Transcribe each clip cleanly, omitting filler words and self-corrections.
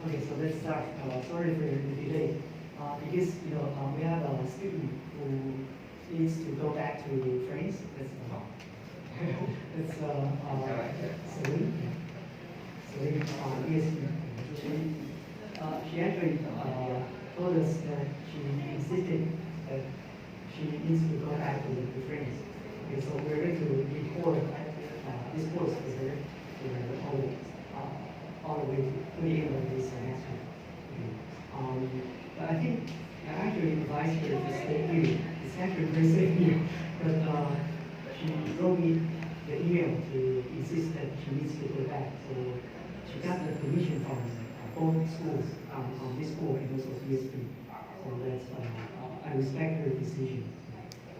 Okay, so let's start. Sorry for the delay. Because we have a student who needs to go back to France. That's Celine. Celine, yes. She actually told us that she insisted that she needs to go back to France. Okay, so we're going to record this course with her all the way to the end of this semester. Okay. But I think I actually advised her to stay here. It's actually very safe here. But she wrote me the email to insist that she needs to go back. So she got the permission from both schools, on this school and also ESP. So that's, I respect her decision.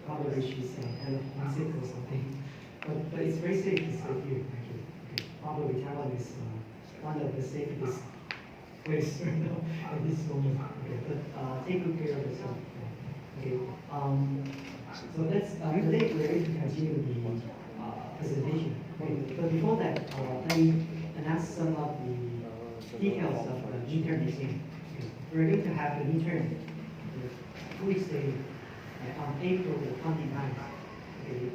Probably she's kind of homesick or something. But it's very safe to stay here, actually. Okay. Probably Taiwan is one of the safest place right now at this moment. Okay. But take good care of yourself. Okay. So let's today we're going to continue the presentation. Okay. But before that, let me announce some of the details of the midterm exam. Okay. We're going to have the midterm 2 weeks later on April 29th. Okay.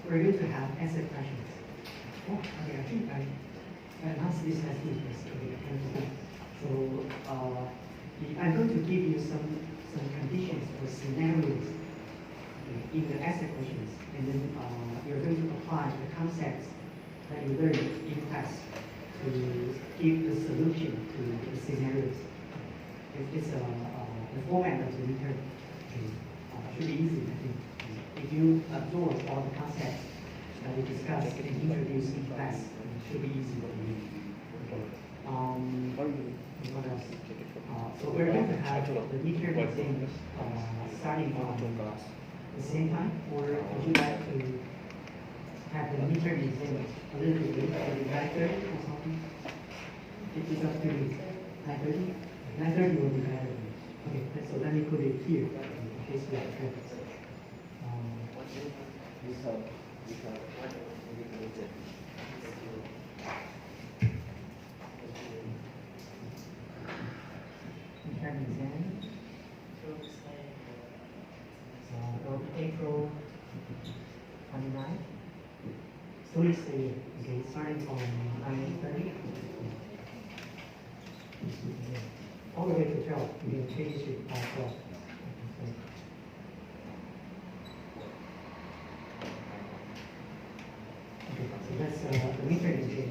We're going to have essay questions. Oh, okay. I think I announced this last week. Okay. So I'm going to give you some conditions or scenarios in the essay questions, and then you're going to apply the concepts that you learned in class to give the solution to the scenarios. It's the format of the midterm. Should be easy, I think. If you absorb all the concepts that we discussed and introduced in class, it should be easy for you. What else? So we're going to have the midterm exam starting from the same time, or would you like to have the midterm exam a little bit later, maybe 9:30 or something? It's up to you. 9:30? 9:30 will be better. Okay, so let me put it here in case we have trouble. Midterm exam. So April 29th. Students stay, okay, starting from 9:30. All the way to 12. You can change it by 12. Okay, so that's the midterm exam.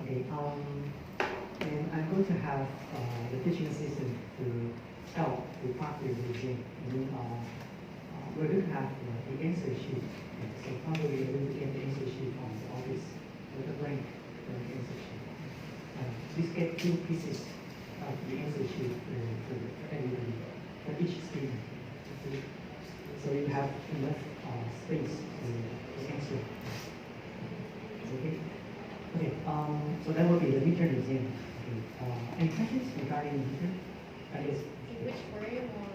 Okay, and I'm going to have the teaching assistant to help to practice the exam. And then we're going to have the answer sheet. So probably you're going to get the answer sheet from the office with a blank answer sheet. Please get 2 pieces of the answer sheet for everybody, for each student. So you have enough space to answer. Okay. Okay. So that will be the midterm exam. Okay. Any questions regarding the midterm? Which room or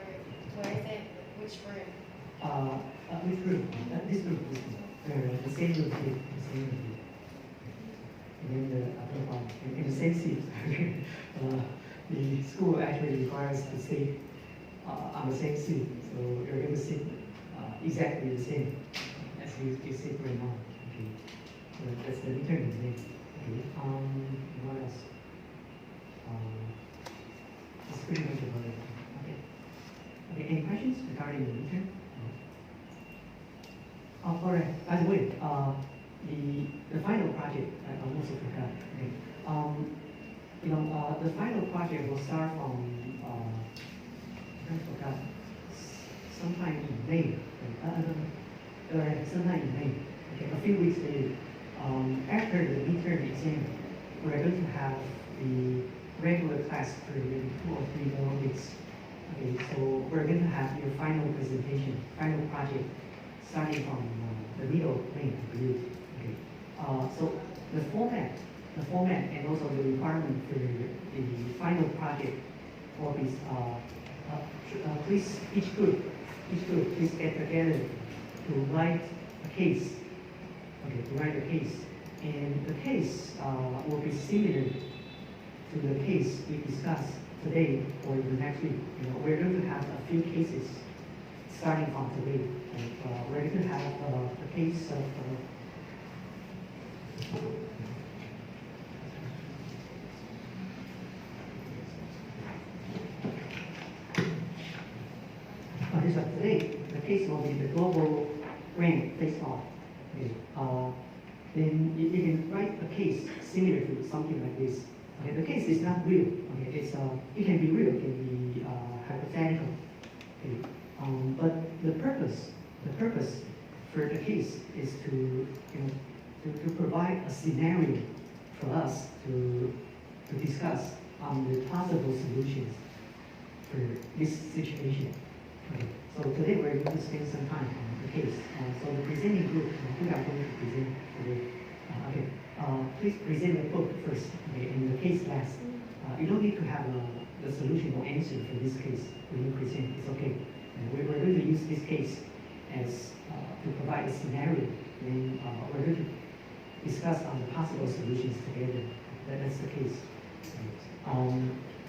where is it? Which room? Which room? This room. The same room here. The same room here. And then in the same seat. The school actually requires to sit on the same seat, so you're going to sit exactly the same as you sit right now. Okay. So that's the midterm exam. Okay. What else? That's pretty much about it. Okay. Okay. Any questions regarding the midterm? Oh, all right. By the way, the final project I almost forgot. Okay. The final project will start from I forgot sometime in May. Sometime in May. Okay, a few weeks later. After the midterm exam, we're going to have the regular class for maybe 2 or 3 more weeks. Okay, so we're going to have your final presentation, final project, starting from the middle of May, I believe. Okay. So the format and also the requirement for the final project for this, please, each group, please get together to write a case. Okay, to write a case. And the case will be similar to to the case we discussed today or the next week. We're going to have a few cases starting from today. And, we're going to have a case of today, the case will be the global rank face-off. Okay. Then you can write a case similar to something like this. Okay. The case is not real. Okay. It can be real, it can be hypothetical. Okay. But the purpose for the case is to provide a scenario for us to discuss the possible solutions for this situation. Okay. So today we're going to spend some time on the case. So the presenting group, who are going to present today? Please present the book first, okay, and the case last. You don't need to have the solution or answer for this case when you present. It's okay. And we're going to use this case as to provide a scenario, and we're going to discuss on the possible solutions together. That's the case.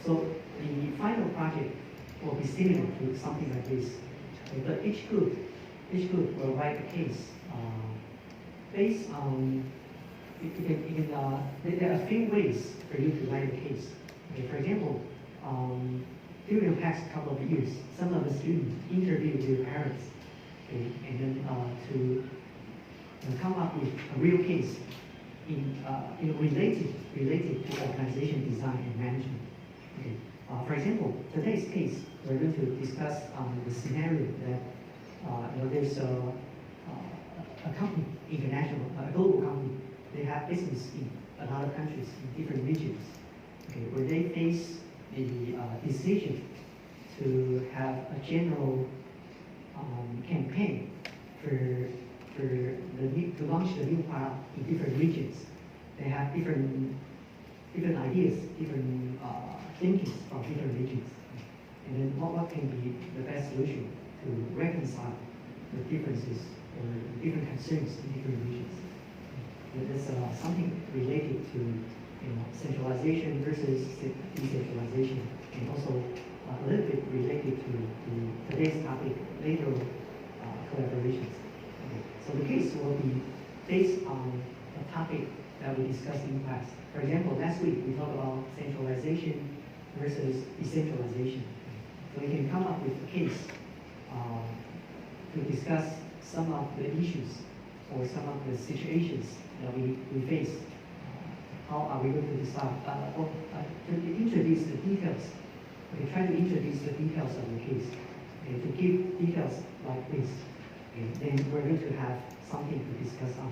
So the final project will be similar to something like this. Okay, but each group will write a case based on. There are a few ways for you to write a case. Okay, for example, during the past couple of years, some of the students interviewed their parents, okay, and then to come up with a real case related to organization design and management. Okay. For example, today's case, we're going to discuss the scenario that there's a company, a global company. They have business in a lot of countries, in different regions, okay, where they face the decision to have a general campaign to launch the new product in different regions. They have different ideas, different thinkings from different regions. And then what can be the best solution to reconcile the differences or different concerns in different regions? There's something related to centralization versus decentralization, and also a little bit related to today's topic, later collaborations. Okay. So the case will be based on a topic that we discussed in class. For example, last week we talked about centralization versus decentralization. So we can come up with a case to discuss some of the issues or some of the situations that we face. How are we going to decide? To introduce the details. Okay, try to introduce the details of the case. Okay, to give details like this. Okay, then we're going to have something to discuss on.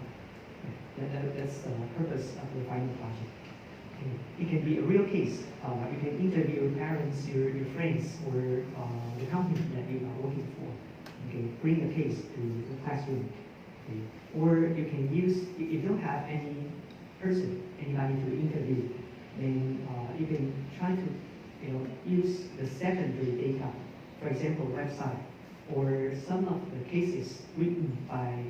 Okay, that's the purpose of the final project. Okay, it can be a real case. You can interview your parents, your friends, or the company that you are working for. Okay, bring a case to the classroom. Okay. Or you can use, if you don't have anybody to interview, then you can try to use the secondary data, for example, website, or some of the cases written by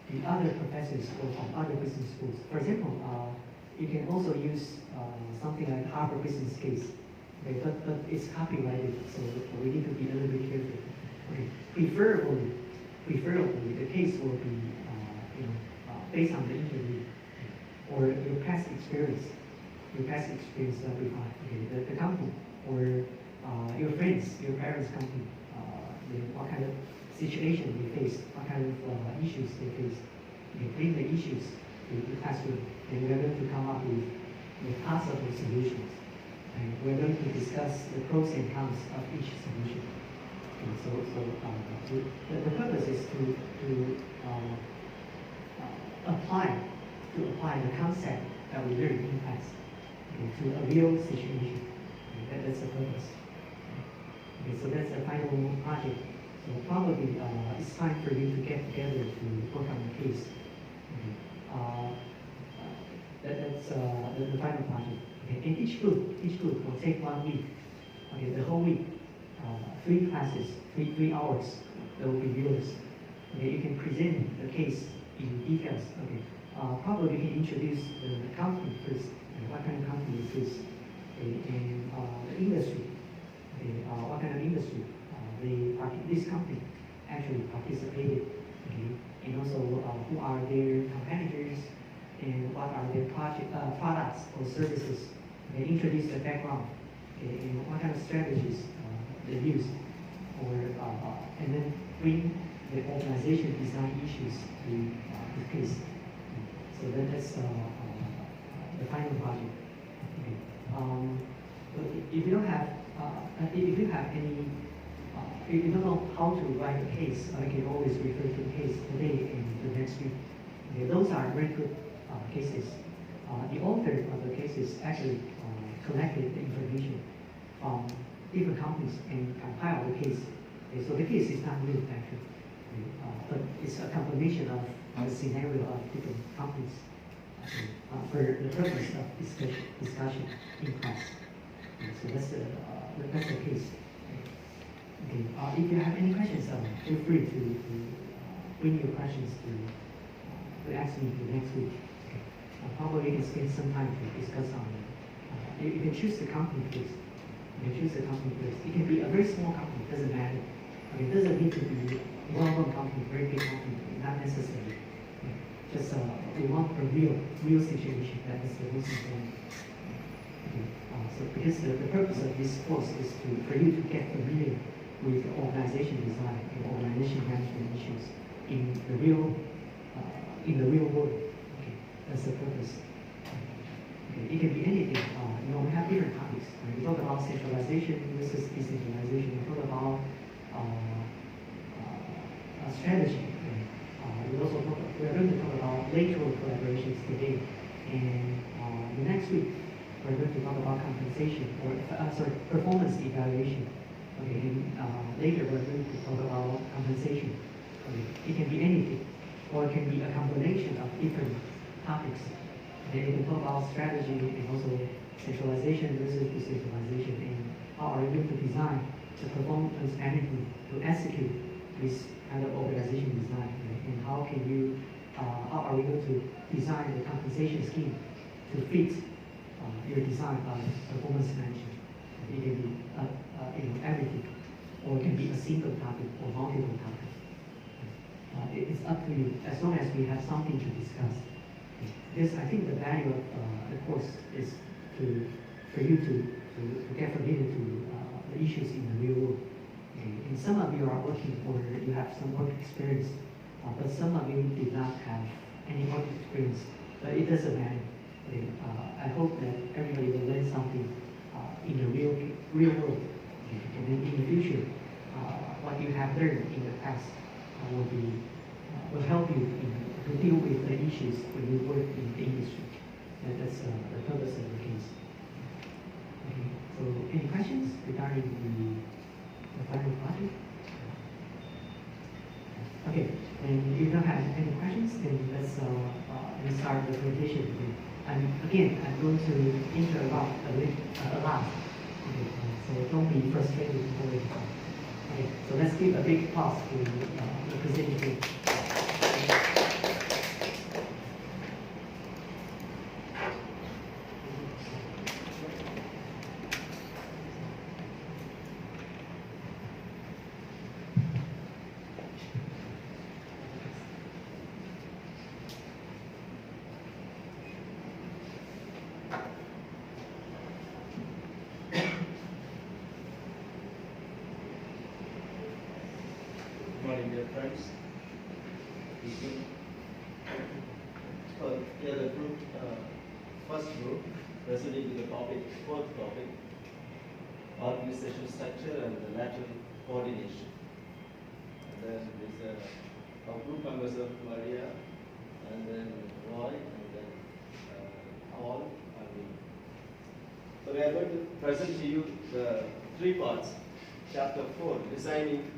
the other professors or from other business schools. For example, you can also use something like Harvard Business Case, okay, but it's copyrighted, so we need to be a little bit careful. Okay. Preferably, the case will be based on the interview or your past experience. Your past experience will be fine. Okay. The company or your friends, your parents' company, what kind of situation they face, what kind of issues they face. You bring the issues to the classroom, and we're going to come up with possible solutions. And we're going to discuss the pros and cons of each solution. The purpose is to apply the concept that we learned in class to a real situation. That's the purpose. Okay, so that's the final project. So probably it's time for you to get together to work on the case. Okay. That's the final project. Okay. And each group will take 1 week. Okay, the whole week. 3 classes, 3 hours that will be yours. Okay, you can present the case in details. Okay, probably you can introduce the company first. what kind of company is this, and the industry, what kind of industry this company actually participated, and also who are their competitors, and what are their products or services. They introduce the background, and what kind of strategies they use, and then bring the organization design issues to the case. So that's the final project. Okay. But if you don't have, if you have any, if you don't know how to write a case, I can always refer to the case today and the next week. Okay, those are very good cases. The author of the cases actually collected the information from different companies and compiled the case. Okay, so the case is not new actually, but it's a combination of the scenario of different companies for the purpose of discussion in class. So that's the case. Okay. If you have any questions, feel free to bring your questions to ask me the next week. Okay. Probably we can spend some time to discuss on it. You can choose the company, please. You can choose the company, please. It can be a very small company, doesn't matter. Okay, it doesn't need to be a well-known company, very big company, not necessarily. Okay. Just we want a real situation. That is the most important. Okay. So because the purpose of this course is for you to get familiar with organization design and organization management issues in the real world. Okay. That's the purpose. Okay. It can be anything. We have different topics. We talk about centralization versus decentralization. We talk about strategy. We are going to talk about lateral collaborations today, and the next week we're going to talk about compensation or performance evaluation. Okay, and later we're going to talk about compensation. Okay. It can be anything, or it can be a combination of different topics. Then we can talk about strategy and also centralization versus decentralization, and how are you going to design the performance management to execute this kind of organization design, right? And how are we going to design the compensation scheme to fit your design of performance management? It can be everything, or it can be a single topic or multiple topics. It's up to you, as long as we have something to discuss. Because I think the value of the course is for you to get familiar to the issues in the real world. And some of you are working or you have some work experience, but some of you did not have any work experience. But it doesn't matter. I hope that everybody will learn something in the real world. And then in the future, what you have learned in the past will help you to deal with the issues when you work in the industry. That's the purpose of the case. Okay. So any questions regarding the final project? Okay, and if you don't have any questions, then let's start the presentation again. And again, I'm going to interrupt a lot. Okay, so don't be frustrated before it comes. Okay, so let's give a big pause to the presentation. Dear friends, here the group, first group, proceeding to the fourth topic, organizational structure and the lateral coordination. And then there's our group members of Maria, and then Roy, and then Paul, and me. So we are going to present to you the three parts. Chapter 4, designing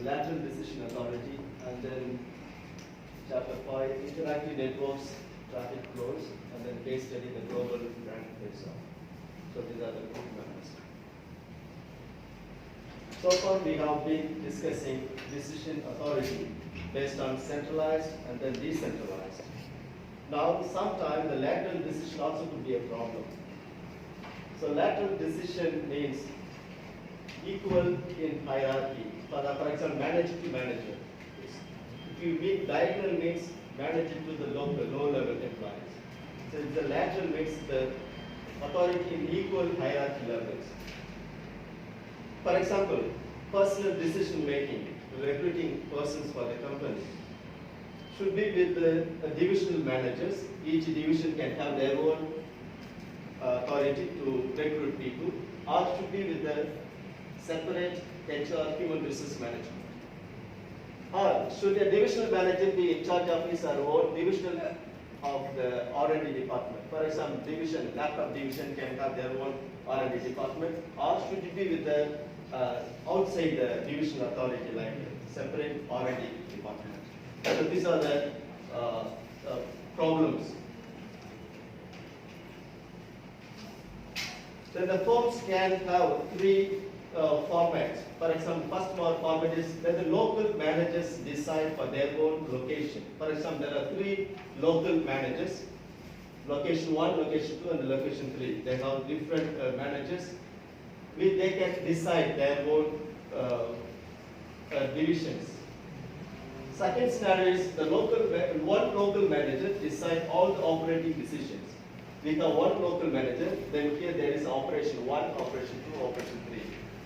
lateral decision authority, and then chapter 5, interactive networks, traffic flows, and then case study, the global brand face-off. So these are the group members. So far we have been discussing decision authority based on centralized and then decentralized. Now, sometimes the lateral decision also could be a problem. So lateral decision means equal in hierarchy. For example, manager to manager. If you mean diagonal means manager to the low level employees. So the lateral means the authority in equal hierarchy levels. For example, personal decision making, recruiting persons for the company should be with the divisional managers. Each division can have their own authority to recruit people, or should be with the separate HR, human resource management. Or should a divisional manager be in charge of his or her own divisional of the R&D department? For example, division, laptop division can have their own R&D department, or should it be with the outside the divisional authority, like separate R&D department? So these are the problems. Then the forms can have three formats. For example, first format is that the local managers decide for their own location. For example, there are three local managers, location 1, location 2, and location 3. They have different managers. They can decide their own divisions. Second scenario is the one local manager decide all the operating decisions. With a one local manager, then here there is operation 1, operation 2, operation 3.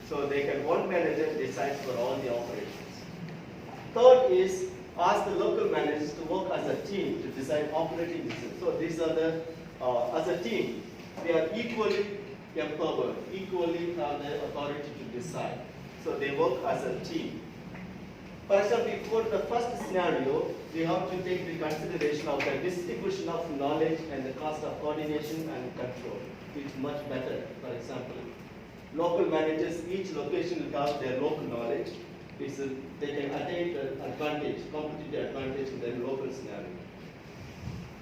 So one manager decides for all the operations. Third is ask the local managers to work as a team to decide operating decisions. So these are the, as a team, they are equally empowered, equally have the authority to decide. So they work as a team. For example, for the first scenario, we have to take the consideration of the distribution of knowledge and the cost of coordination and control. It's much better. For example, local managers, each location will have their local knowledge. They can attain the advantage, competitive advantage in their local scenario.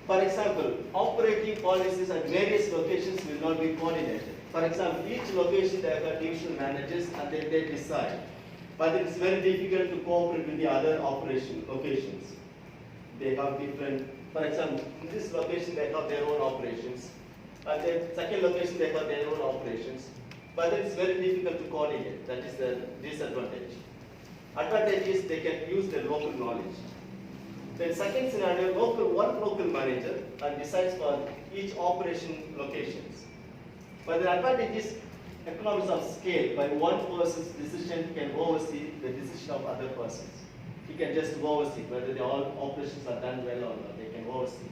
For example, operating policies at various locations will not be coordinated. For example, each location they have divisional managers and then they decide. But it is very difficult to cooperate with the other operation locations. They have different, for example, in this location they have their own operations. And then second location they have their own operations. But it is very difficult to coordinate. That is the disadvantage. Advantage is they can use their local knowledge. Then second scenario, one local manager decides for each operation locations. But the advantage is economies of scale. By one person's decision can oversee the decision of other persons. He can just oversee whether all operations are done well or not. They can oversee.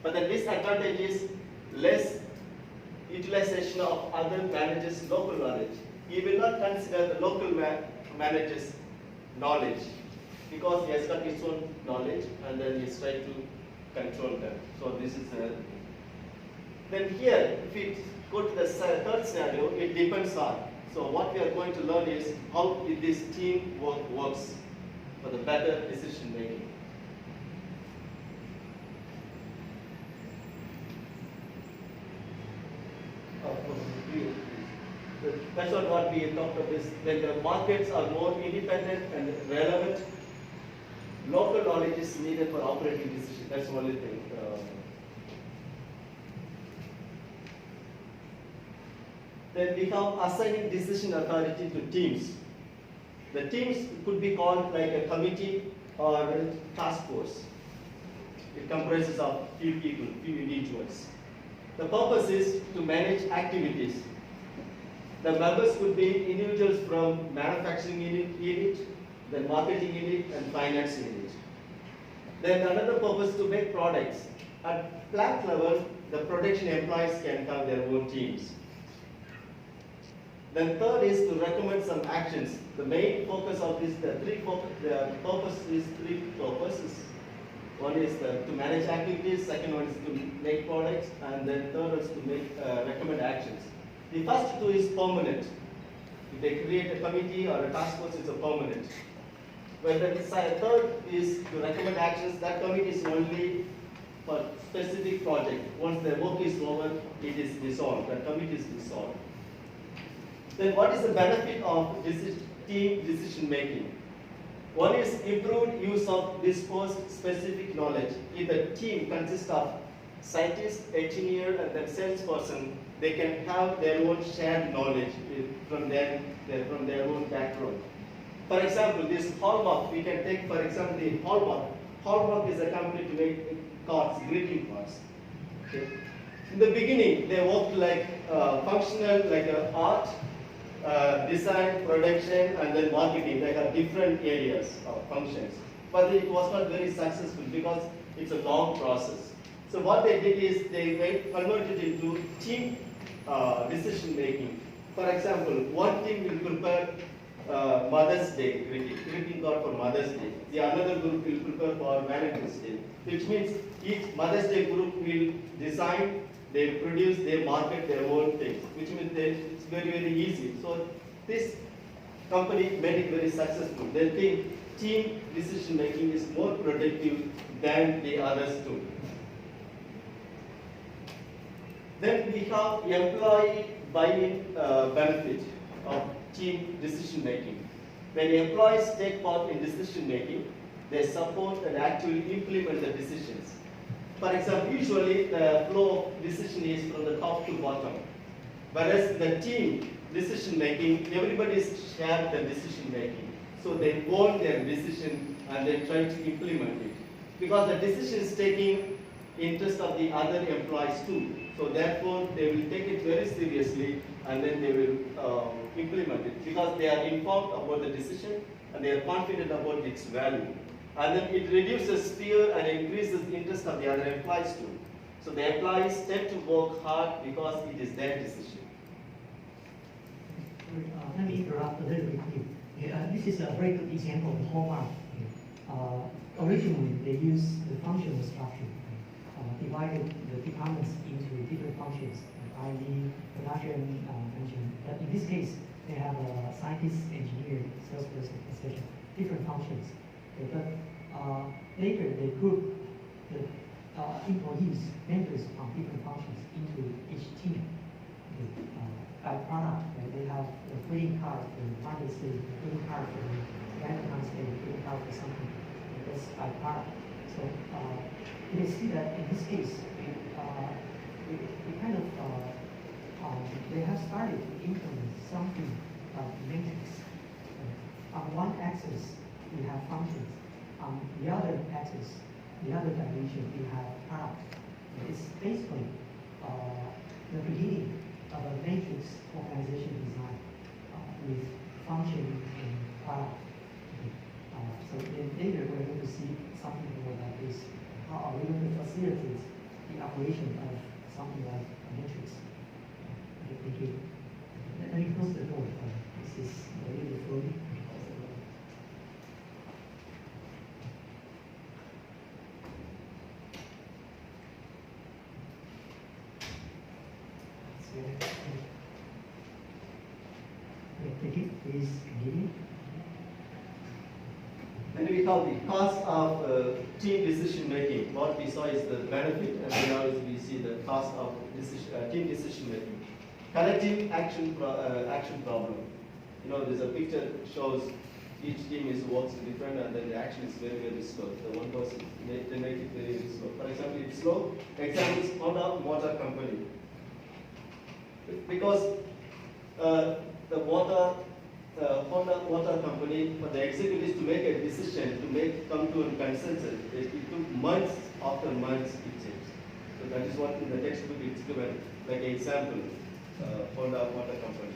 But the disadvantage is less utilization of other managers' local knowledge. He will not consider the local manager's knowledge because he has got his own knowledge and then he is trying to control them. So this is then here, if we go to the third scenario, it depends on. So what we are going to learn is how this team works for the better decision making. Of course, that's what we talked about is when the markets are more independent and relevant, local knowledge is needed for operating decisions. That's the only thing. Then we have assigning decision authority to teams. The teams could be called like a committee or a task force. It comprises of few people, few individuals. The purpose is to manage activities. The members could be individuals from manufacturing unit, then marketing unit, and finance unit. Then another purpose to make products. At plant level, the production employees can have their own teams. Then third is to recommend some actions. The main focus of this, the purpose is three purposes. One is to manage activities, second one is to make products, and then third is to make recommend actions. The first two is permanent. If they create a committee or a task force, it's a permanent. When the third is to recommend actions, that committee is only for specific project. Once the work is over, it is dissolved. That committee is dissolved. Then what is the benefit of team decision making? One is improved use of disposed specific knowledge. If the team consists of scientist, engineer, and then salesperson, they can have their own shared knowledge from their own background. For example, this Hallmark, we can take, for example, the Hallmark. Hallmark is a company to make cards, greeting cards. Okay. In the beginning, they worked like functional, like art, design, production, and then marketing, like different areas of functions. But it was not very successful because it's a long process. So what they did is they converted it into team decision making. For example, one team will prepare Mother's Day, greeting card for Mother's Day. The another group will prepare for Valentine's Day, which means each Mother's Day group will design, they produce, they market their own things, which means it's very, very easy. So this company made it very successful. They think team decision making is more productive than the others do. Then we have employee buy-in benefit of team decision making. When employees take part in decision making, they support and actually implement the decisions. For example, usually the flow of decision is from the top to bottom. Whereas the team decision making, everybody shares the decision making. So they own their decision and they try to implement it. Because the decision is taking interest of the other employees too. So therefore, they will take it very seriously and then they will implement it because they are informed about the decision and they are confident about its value. And then it reduces fear and increases interest of the other employees too. So the employees tend to work hard because it is their decision. Let me interrupt a little bit here. This is a very good example of Hallmark. Originally, they used the functional structure, divided the departments into different functions, i.e. production, engineering. But in this case, they have a scientist, engineer, salesperson, etc. Different functions. Okay, but later they group the employees, members from different functions into each team. Okay, by product, they have a greeting card for Mother's Day, a greeting card for Valentine's Day, a greeting card for something. That's by product. So you can see that in this case, we kind of they have started to implement something like matrix. On one axis, we have functions. On the other axis, the other dimension, we have product. It's basically the beginning of a matrix organization design with function and product. So then later we're going to see something more like this. How are we going to facilitate the operation of something like a matrix? Okay, thank you. Let me close the door. This is a little bit floaty. Thank you. Please continue. And we have the cost of team decision making. What we saw is the benefit, and now we see the cost of team decision making. Collective action problem. You know, there's a picture shows each team works different, and then the action is very, very slow. The one person they make it very, very slow. For example, it's slow. Example is Honda Motor Company. Because the Honda Motor Company, for the executives to make a decision, to come to a consensus, it took months after months it takes. So that is what in the textbook it's given, like an example, Honda Motor Company.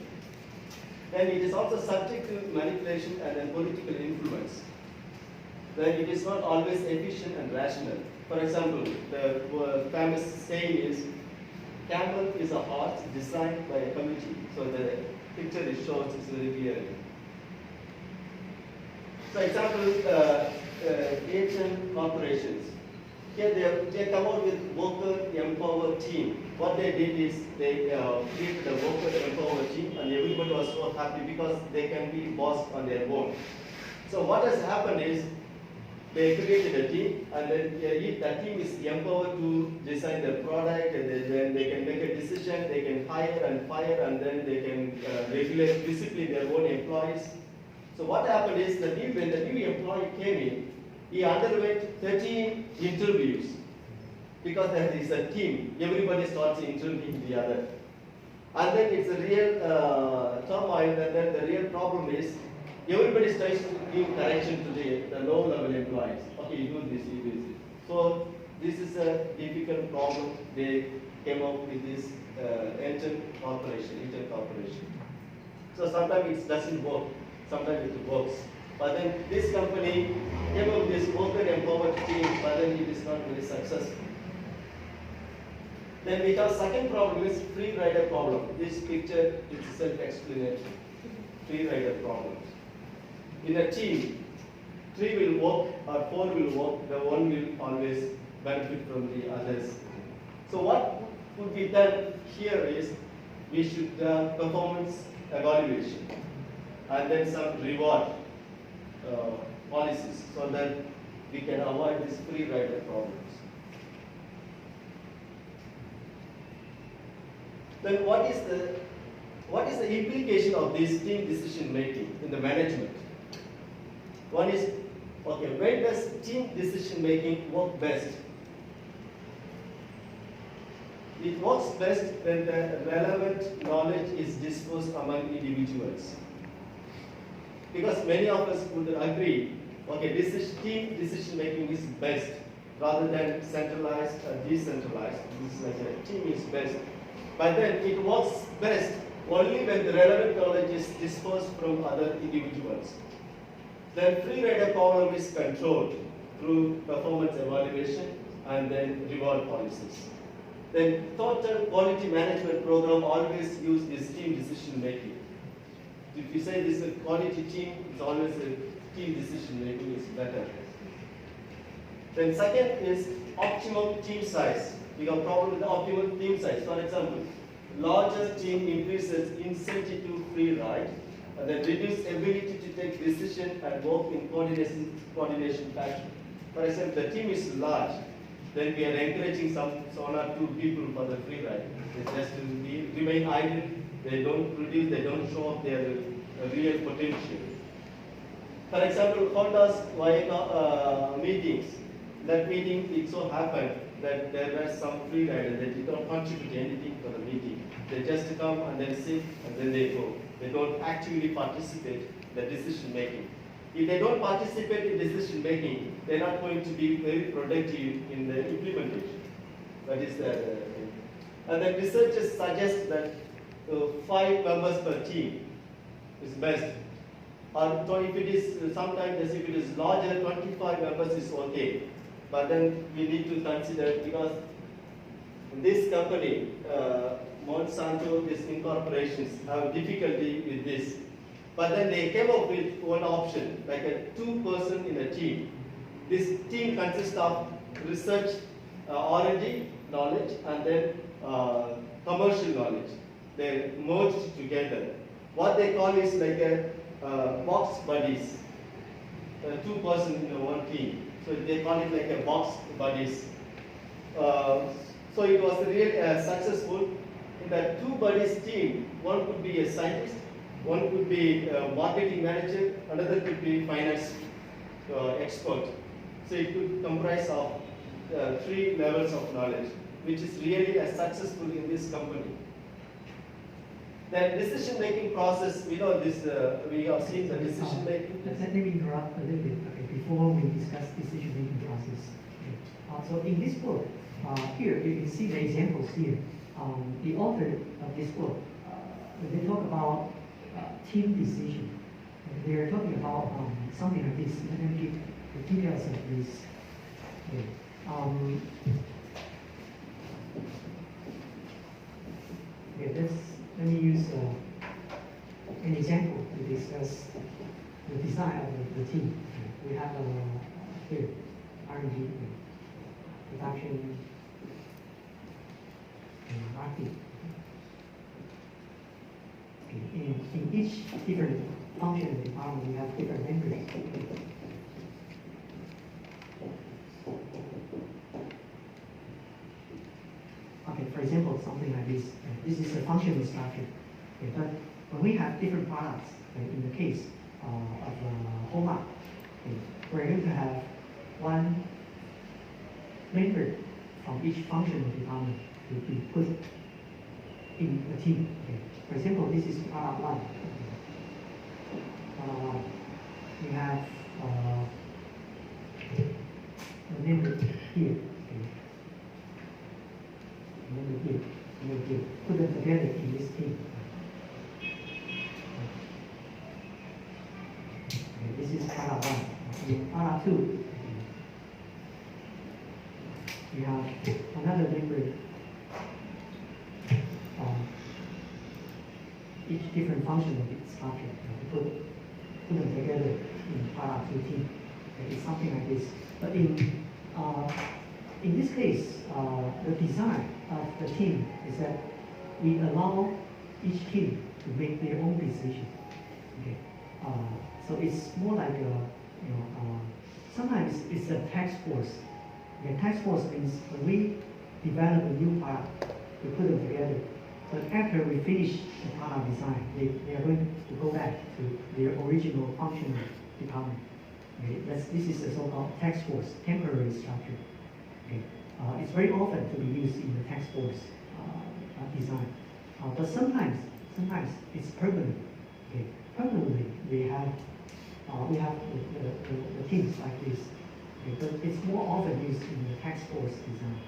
Then it is also subject to manipulation and then political influence. Then it is not always efficient and rational. For example, the famous saying is, camel is a horse designed by a committee. So the picture it shows is very clear. So example, Asian corporations. Here they come out with worker empowered team. What they did is they created a worker empowered team, and everybody was so happy because they can be boss on their own. So what has happened is they created a team, and then that team is empowered to design their product, and then they can make a decision, they can hire and fire, and then they can regulate, discipline their own employees. So what happened is when the new employee came in, he underwent 13 interviews. because there is a team. Everybody starts interviewing the other. And then it's a real turmoil, and then the real problem is everybody tries to give correction to the low-level employees. Okay, you do this, you do this. So this is a difficult problem. They came up with this intern corporation. So sometimes it doesn't work, sometimes it works. But then this company came up with this open empowered team, but then it is not very successful. Then we have second problem is free rider problem. This picture is self-explanatory. Free rider problems. In a team, 3 will work or 4 will work, the one will always benefit from the others. So what would be done here is we should performance evaluation and then some reward policies so that we can avoid these free rider problems. Then what is the implication of this team decision making in the management? One is, okay, when does team decision making work best? It works best when the relevant knowledge is dispersed among individuals. Because many of us would agree, okay, team decision making is best rather than centralized or decentralized. This is like a team is best. But then it works best only when the relevant knowledge is dispersed from other individuals. Then free rider problem is controlled through performance evaluation and then reward policies. Then total quality management program always use this team decision making. If you say this is a quality team, it's always a team decision making is better. Then second is optimum team size. We have problem with the optimal team size. For example, larger team increases incentive to free ride and then reduce ability to take decision and work in coordination fashion. For example, the team is large, then we are encouraging one or two people for the free ride. They just remain idle, they don't produce, they don't show up their real potential. For example, Honda's meetings. That meeting, it so happened that there were some free riders that did not contribute anything for the meeting. They just come and then sit and then they go. They don't actively participate in the decision making. If they don't participate in decision making, they're not going to be very productive in the implementation. That is the thing. And then researchers suggest that 5 members per team is best. Or if it is sometimes if it is larger, 25 members is okay. But then we need to consider because this company, Monsanto, these incorporations have difficulty with this. But then they came up with one option, like a 2-person in a team. This team consists of research, R&D knowledge, and then commercial knowledge. They merged together. What they call is like a box buddies, 2-person in one team. So they call it like a box buddies. So it was really successful. In that 2 buddies team, one could be a scientist, one could be a marketing manager, another could be finance expert. So it could comprise of 3 levels of knowledge, which is really successful in this company. The decision-making process, we know this, we have seen the decision-making. Let me interrupt a little bit before we discuss decision-making process. Okay. So in this book, here you can see the examples here. The author of this book, they talk about team decision. They are talking about something like this. Let me give the details of this. Okay. Okay, let me use an example to discuss the design of the team. We have here R&D, production, and marketing. Okay. In each different function of the department, we have different members. Okay, for example, something like this. This is a functional structure. Okay, but when we have different products, in the case of Homa, okay, we're going to have one member from each functional department to be put in a team. Okay. For example, this is product one. Product one. We have a member here. Okay. Member here. Member here. Put them together in this team. Okay. This is product one. Okay. Product two. We have another member, each different functional structure. Put them together in product two team. It's something like this. But in this case, the design of the team is that we allow each team to make their own decision. Okay. So it's more like sometimes it's a task force. The task force means when we develop a new product, we put them together. But after we finish the product design, they are going to go back to their original functional department. Okay? This is the so-called task force, temporary structure. Okay? It's very often to be used in the task force design. But sometimes it's permanent. Okay? Permanently, we have the teams like this. But it's more often used in the task force design.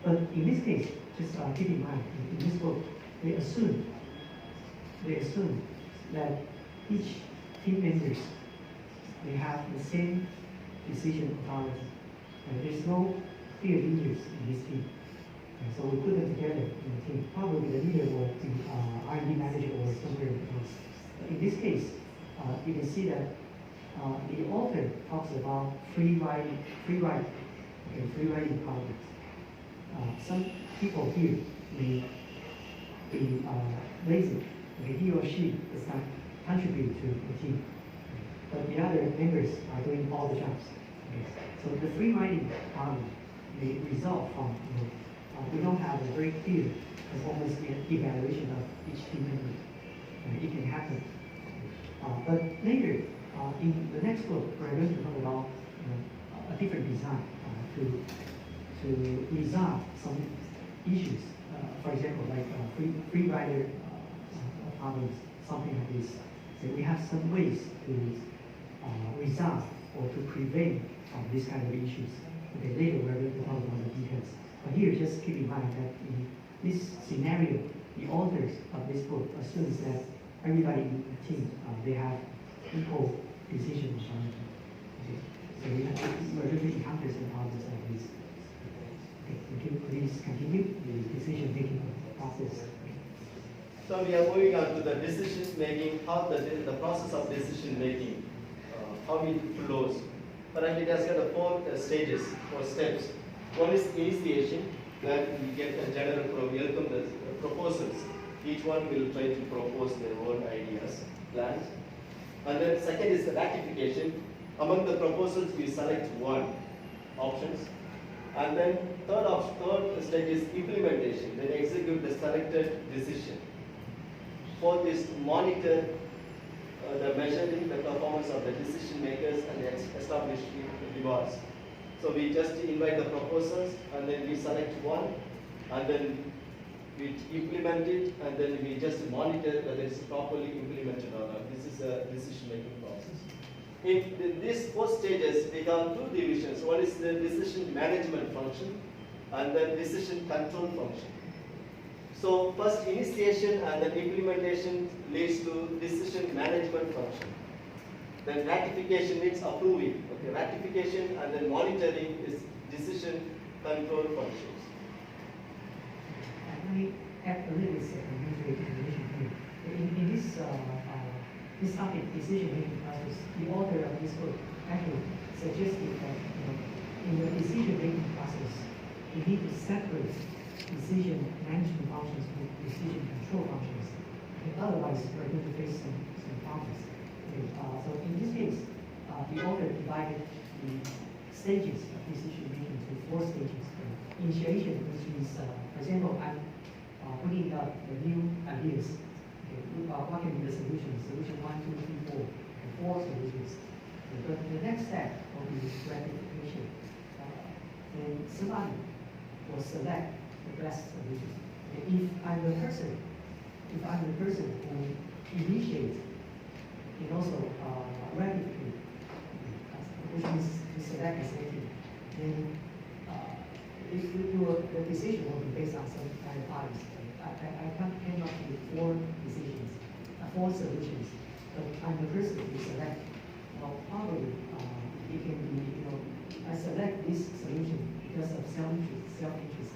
But in this case, just keep in mind, in this book, they assume that each team members, they have the same decision authority. There's no clear leaders in this team. And so we put them together in a team. Probably the leader will be R&D manager or somewhere else. In this case, you can see that the author talks about free writing projects. Some people here may be lazy. Okay, he or she does not contribute to the team. But the other members are doing all the jobs. Okay. So the free writing problem may result from we don't have a very clear performance evaluation of each team member. It can happen. But later, in the next book, we're going to talk about a different design to resolve some issues. For example, like free rider problems, something like this. So we have some ways to resolve or to prevent from this kind of issues. Okay, later we're going to talk about the details. But here, just keep in mind that in this scenario, the authors of this book assumes that everybody in the team, they have equal decision authority. Okay. So we're going to encounter some problems like this. Okay, thank you. Please continue the decision-making process. So we are moving on to the decision making, how the process of decision making, how it flows. Currently it has got 4 stages, 4 steps. One is initiation, where we get a general welcome the proposals. Each one will try to propose their own ideas, plans. And then second is the ratification. Among the proposals, we select one options. And then third stage is implementation, then execute the selected decision. Fourth is monitor the measuring the performance of the decision makers and establish rewards. So we just invite the proposals and then we select one and then we implement it and then we just monitor whether it's properly implemented or not. This is a decision making process. In these 4 stages, we have 2 divisions. One is the decision management function and then decision control function. So first initiation and then implementation leads to decision management function. Then ratification means approving. Okay, ratification and then monitoring is decision control functions. Let me add a little supplementary information here. In this topic, decision-making process, the author of this book actually suggested that in the decision-making process, you need to separate decision management functions with decision control functions. Okay, otherwise, we're going to face some problems. Okay, so in this case, the author divided the stages of decision making into 4 stages. Initiation, which means, for example, I'm putting up the new ideas. Okay, what can be the solution? Solution 1, 2, 3, 4, and 4 solutions. Okay, but the next step will be ratification. then somebody will select the best solution. And if I'm the person who initiates and also replicate, which means to select the same thing, then the decision will be based on some kind of bias. I cannot do four solutions, but I'm the person who select. Well, probably it can be, I select this solution because of self-interest.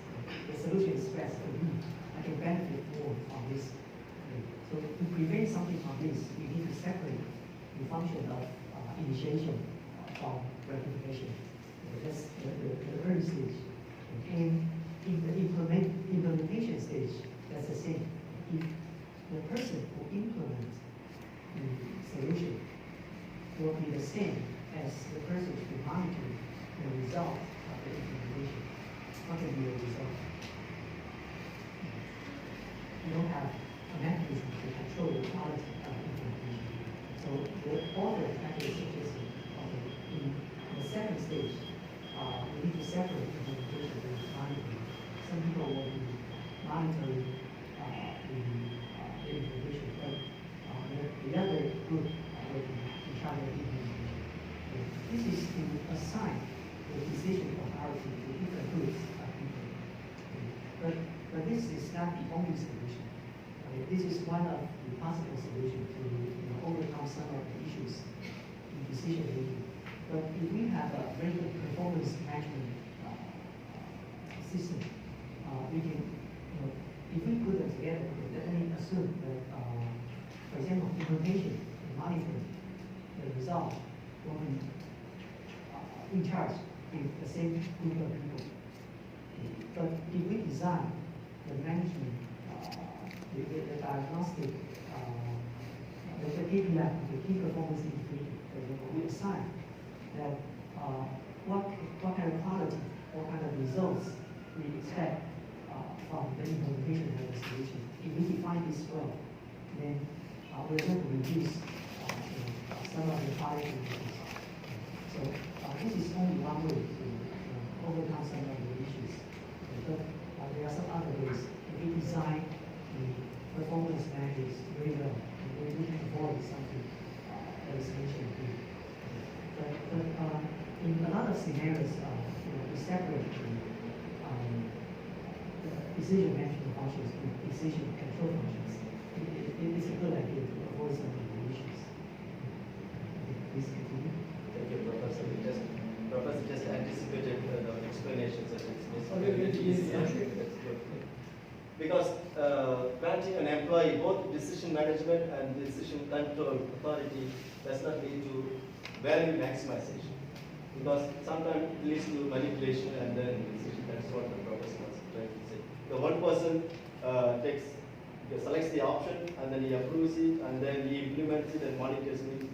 The solution is best for me. I can benefit more from this. So to prevent something from this, we need to separate the function of initiation from rectification. That's the early stage. And in the implementation stage, that's the same. If the person who implements the solution will be the same as the person who monitors the result of the implementation, what can be the result? You don't have a mechanism to control the quality of implementation. So the author actually suggested, okay, in the second stage, we need to separate implementation and monitoring. Some people will be monitoring the implementation, but the other group will be in charge of implementation. This is to assign the decision authority to different groups of people. But this is not the only solution. This is one of the possible solutions to overcome some of the issues in decision making. But if we have a very good performance management system, we can, if we put them together, we can definitely assume that, for example, implementation and monitoring, the result will be in charge with the same group of people. But if we design the management, the diagnostic, the KPI, the key performance indicator, for example, we assign that what kind of quality, what kind of results we expect from the implementation of the solution. If we define this well, then we're going to reduce some of the quality issues. So this is only one way to overcome some of the issues. But there are some other ways. If we design the performance measures very well, and we can avoid something that is mentioned here. But in a lot of scenarios, we separate the decision management functions from decision control functions. It is a good idea to avoid some of the issues. Please continue. Thank you, Professor. Professor just anticipated the explanations of it. Yes. That's good. Because granting an employee both decision management and decision control authority does not lead to value maximization. Because sometimes it leads to manipulation and then decision. That's what the professor was trying to say. The one person selects the option and then he approves it and then he implements it and monitors it.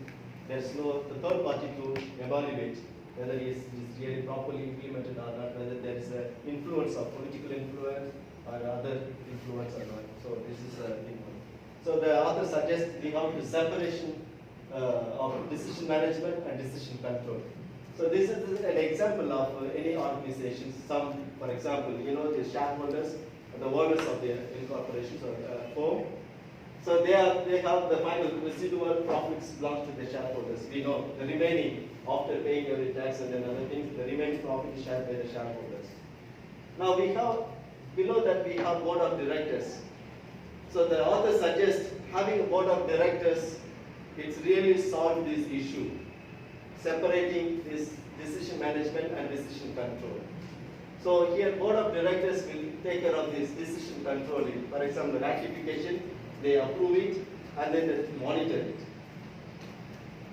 There's no the third party to evaluate whether it is really properly implemented or not, whether there is an influence of political influence or other influence or not. So this is a thing. So the author suggests we have the separation of decision management and decision control. So this is an example of any organization. Some, for example, the shareholders, the owners of the corporations or firm. So they have the final residual profits belongs to the shareholders. We know the remaining after paying every tax and then other things, the remaining profit is shared by the shareholders. Now we have below that we have board of directors. So the author suggests having a board of directors, it's really solved this issue, separating this decision management and decision control. So here board of directors will take care of this decision controlling. For example, ratification, they approve it and then they monitor it.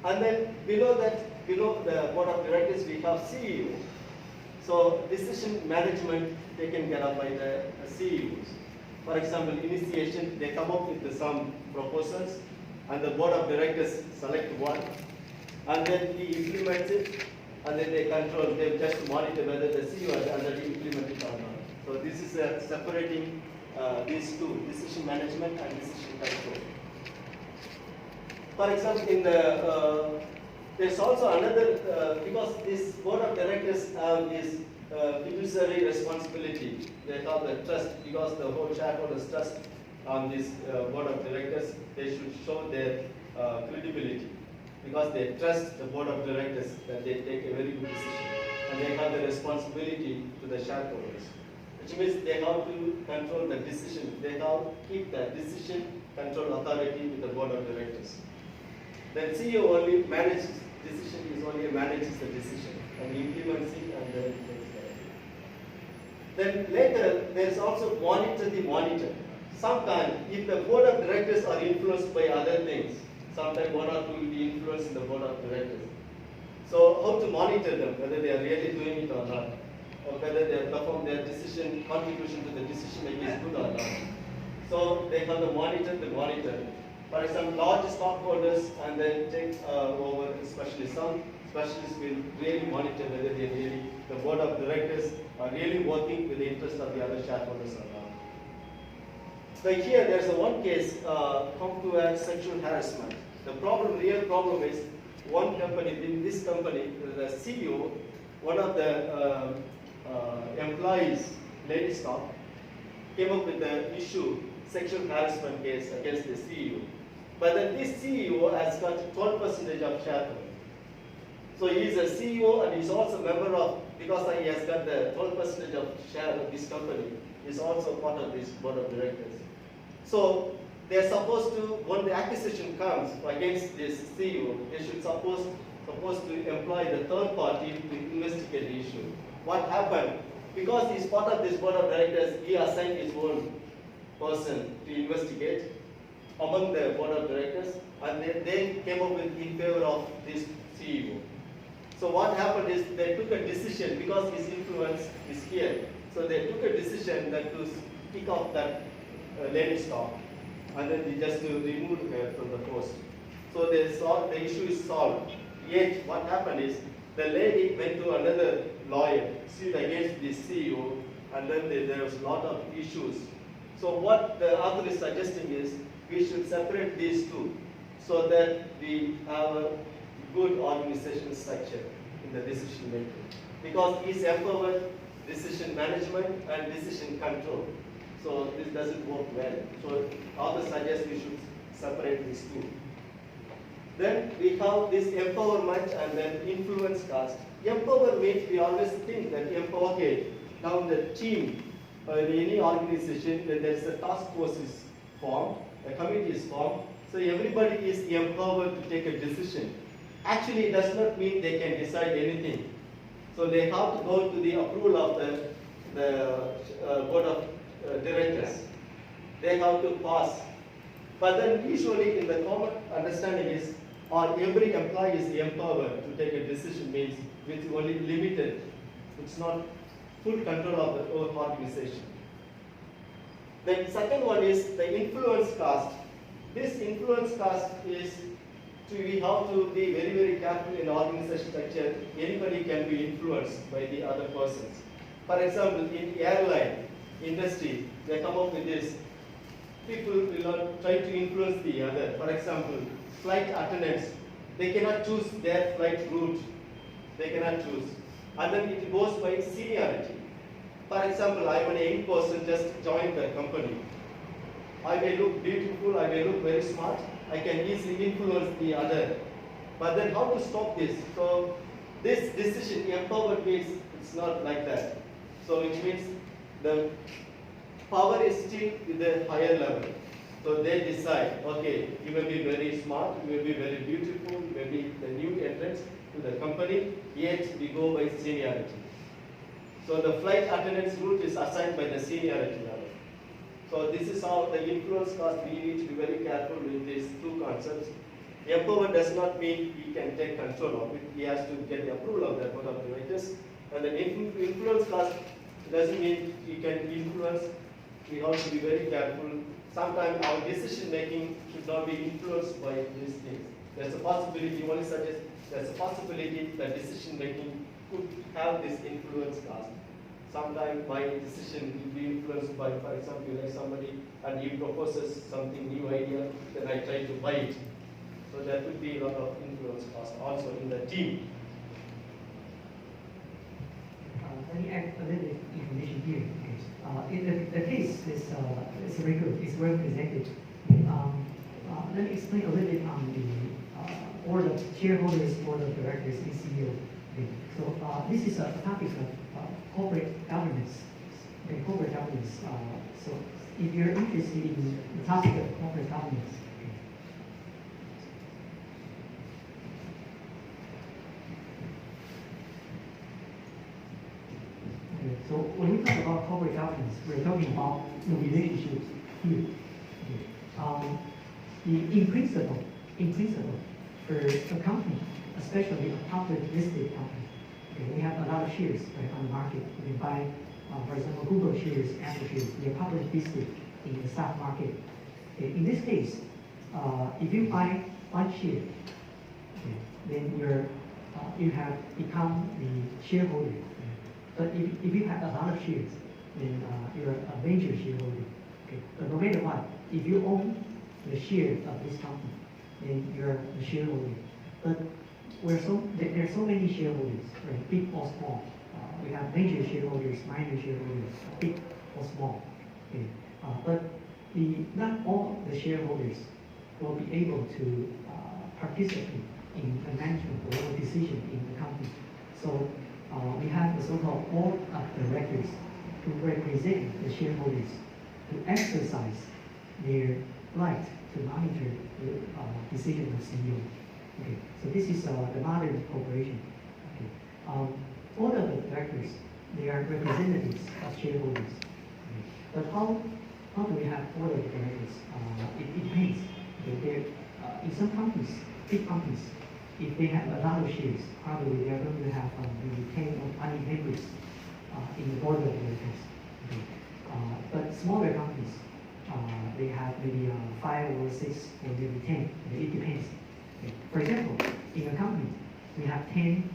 And then below the board of directors we have CEO. So decision management taken care of by the CEOs. For example, initiation, they come up with some proposals and the board of directors select one and then he implements it and then they control, they just monitor whether the CEO has already implemented it or not. So this is separating these two, decision management and decision control. For example, in the there's also another, because this board of directors have this fiduciary responsibility. They have the trust because the whole shareholders trust on this board of directors. They should show their credibility because they trust the board of directors that they take a very good decision and they have the responsibility to the shareholders, which means they have to control the decision. They have to keep the decision control authority with the board of directors. Then CEO only manages decision, is only manages the decision and implements it and then takes care of it. Then later there is also monitor the monitor. Sometimes if the board of directors are influenced by other things, sometimes one or two will be influenced in the board of directors. So how to monitor them, whether they are really doing it or not, or whether they perform their decision, contribution to the decision making is good or not. So they have to monitor the monitor. For example, large stockholders and then take over, especially some specialists will really monitor whether they really, the board of directors are really working with the interest of the other shareholders or not. So here there's a one case come to a sexual harassment. The problem, real problem is one company, in this company, the CEO, one of the employees, lady staff, came up with the issue, sexual harassment case against the CEO. But then this CEO has got 12% of shareholders. So he is a CEO and he's also a member of, because he has got the 12% of share of this company, he's also part of this board of directors. So they're supposed to, when the accusation comes against this CEO, they should supposed to employ the third party to investigate the issue. What happened? Because he's part of this board of directors, he assigned his own person to investigate among the board of directors, and they came up with in favor of this CEO. So what happened is they took a decision because his influence is here. So they took a decision that to kick off that lady staff, and then they just removed her from the post. So they solved, the issue is solved. Yet what happened is the lady went to another lawyer, sued against the CEO, and then there was a lot of issues. So what the author is suggesting is we should separate these two so that we have a good organizational structure in the decision making. Because it's empowered decision management and decision control. So this doesn't work well. So author suggests we should separate these two. Then we have this empowerment and then influence cost. Empower means we always think that empower, okay, now the team, in any organization, there is a task force is formed, a committee is formed, so everybody is empowered to take a decision. Actually, it does not mean they can decide anything. So they have to go to the approval of the board of directors. They have to pass. But then usually in the common understanding is, or every employee is empowered to take a decision means with only limited, it's not full control of the whole organization. The second one is the influence cost. This influence cost is we have to be very, very careful in organization structure. Anybody can be influenced by the other persons. For example, in airline industry, they come up with this. People will not try to influence the other. For example, flight attendants, they cannot choose their flight route. They cannot choose. And then it goes by seniority. For example, I am an young person, just joined the company. I may look beautiful, I may look very smart, I can easily influence the other. But then how to stop this? So this decision, empowered means it's not like that. So which means the power is still with the higher level. So they decide, okay, you may be very smart, you may be very beautiful, you may be the new entrance to the company, yet we go by seniority. So the flight attendant's route is assigned by the seniority level. So this is how the influence cost, we need to be very careful with these two concepts. Empower does not mean he can take control of it, he has to get the approval of the board of directors. And the influence cost doesn't mean he can influence, we have to be very careful. Sometimes our decision making should not be influenced by these things. There's a possibility, only suggest there's a possibility that decision making could have this influence cost. Sometimes my decision will be influenced by, for example, like somebody and he proposes something new idea, then I try to buy it. So there could be a lot of influence cost also in the team. let me add a little bit information here. In the case is it's very good. It's well presented. Let me explain a little bit on the board of shareholders, board of directors, and CEO. Okay. So this is a topic of corporate governance. Okay, corporate governance. So if you're interested in the topic of corporate governance. Okay, so when we talk about corporate governance, we're talking about the relationships here. Okay. In principle, for a company, especially a public listed company, okay, we have a lot of shares right, on the market. You can buy, for example, Google shares, Apple shares. They are public listed in the stock market. Okay, in this case, if you buy one share, okay, then you have become the shareholder. But if you have a lot of shares, then you're a major shareholder. Okay, but no matter what, if you own the share of this company, then you're a shareholder. But there are so many shareholders, right? Big or small. We have major shareholders, minor shareholders, big or small. Okay. But not all the shareholders will be able to participate in the management or decision in the company. So we have the so-called board of directors to represent the shareholders, to exercise their right to monitor the decision of CEO. Okay, so this is the modern corporation. Okay. Board of directors, they are representatives of shareholders. Okay. But how do we have board of directors? It depends. Okay. In some companies, big companies, if they have a lot of shares, probably they are going to have maybe 10 or 20 members in the board of directors. Okay. But smaller companies, they have maybe 5 or 6 or maybe 10. Okay. It depends. Okay. For example, in a company, we have 10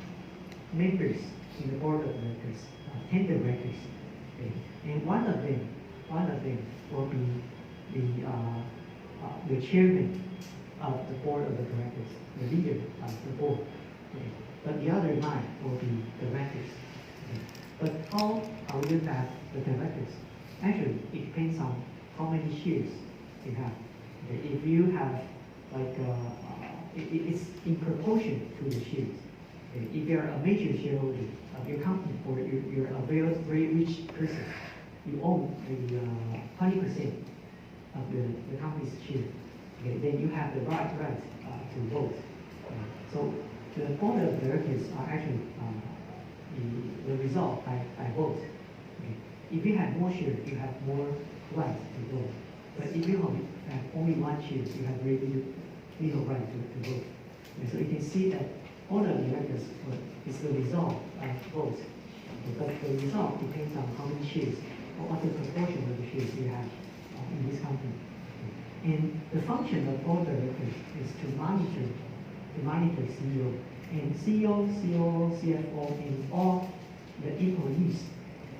members in the board of directors, 10 directors. Okay. And one of them will be the chairman of the board of the directors, the leader of the board. Okay. But the other 9 will be directors. Okay. But how are we going to have the directors? Actually, it depends on how many shares you have. Okay. If you have like it's in proportion to the shares. Okay. If you're a major shareholder of your company or you're a very rich person, you own maybe 20% of the company's share. Okay, then you have the right to vote. So the board of directors are actually the result by vote. Okay. If you have more shares, you have more right to vote. But if you have only one share, you have really little right to vote. Okay, so you can see that board of directors is the result of vote. Okay, but the result depends on how many shares or what the proportion of the shares you have in this company. And the function of board of directors is to monitor CEO. And CEO, COO, CFO, and all the employees,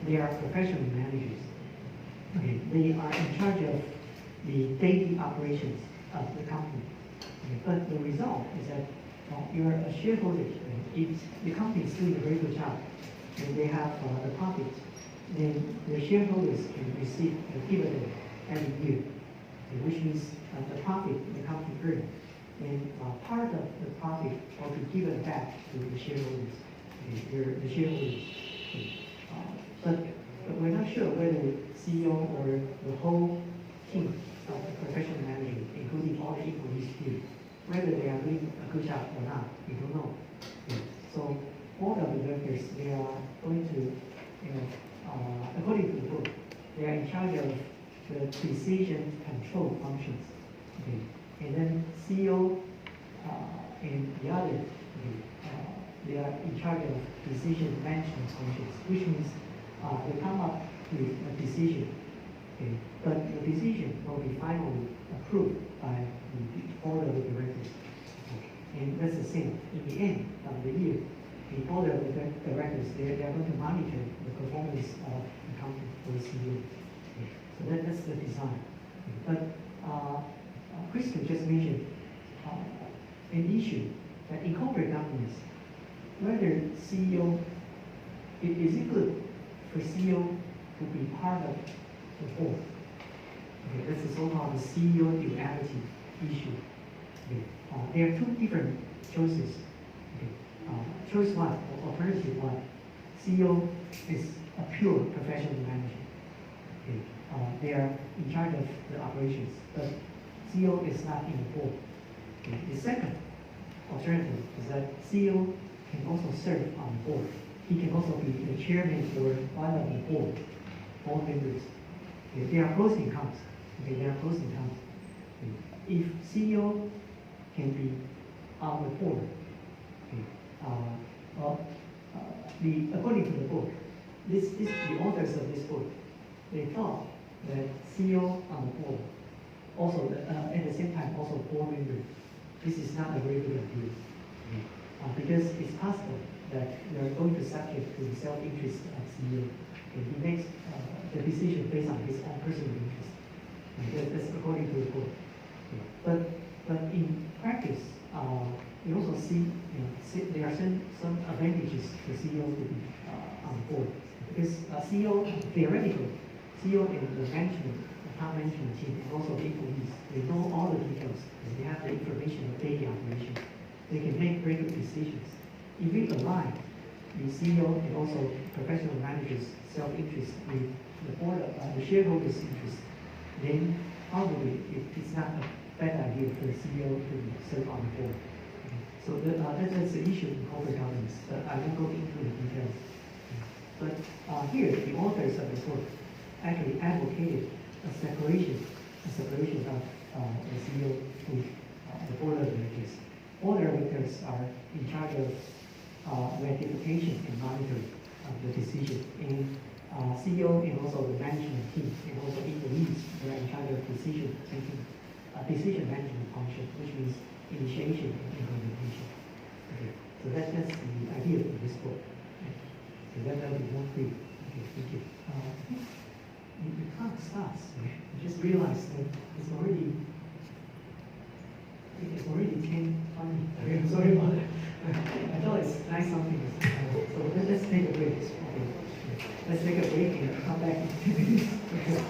they are professional managers. Okay, they are in charge of the daily operations of the company. Okay, but the result is that you're a shareholder. If the company is doing a very good job and they have the profit, then the shareholders can receive a dividend every year. Which means the profit the company earned, and part of the profit will be given back to the shareholders, the shareholders. But we're not sure whether CEO or the whole team of the professional manager, including all the employees here, whether they are doing a good job or not, we don't know. So board of directors, they are going to, according to the book, they are in charge of the decision control functions. Okay. And then CEO and the other, they are in charge of decision management functions, which means they come up with a decision. Okay. But the decision will be finally approved by the board of directors. Okay. And that's the same. In the end of the year, the board of directors, they are going to monitor the performance of the company for the CEO. So that's the design. But Kristen just mentioned an issue that in corporate governance, whether CEO, is it good for CEO to be part of the board. Okay, that's the so-called CEO duality issue. Okay, there are two different choices. Okay, choice one, or alternative one, CEO is a pure professional manager. Okay, they are in charge of the operations, but CEO is not in the board. Okay, the second alternative is that CEO can also serve on the board. He can also be the chairman or one of the board members. Okay, there are pros and cons. Okay, there are pros and cons. Okay, if CEO can be on the board, okay, according to the book, the authors of this book, they thought that CEO on the board, also at the same time also board member, this is not a very good idea. Because it's possible that you are going to subject to the self-interest of CEO. Okay, he makes the decision based on his own personal interest. That's according to the book. Okay. But in practice, you also see, there are some advantages for CEO to be on board. Because CEO, theoretically, CEO and the management, the top management team, and also the employees, they know all the details, and they have the information of daily operation. They can make very good decisions. If we align the CEO and also professional managers' self-interest with the board, the shareholders' interest, then probably it's not a bad idea for the CEO to serve on the board. So that's the issue in corporate governance, but I won't go into the details. But here, the authors of the book actually advocated a separation of the CEO with the board of directors. Board of directors are in charge of ratification and monitoring of the decision, and CEO and also the management team and also employees are in charge of decision management function, which means initiation and implementation. Okay, so that's the idea of this book. Okay. So that will be more clear. Okay, thank you. The clock starts. I just realized that it's already 10:20. Okay, I'm sorry about that. I thought it's 9 something. So let's take a break. Okay. Let's take a break and come back in 10 minutes. Okay.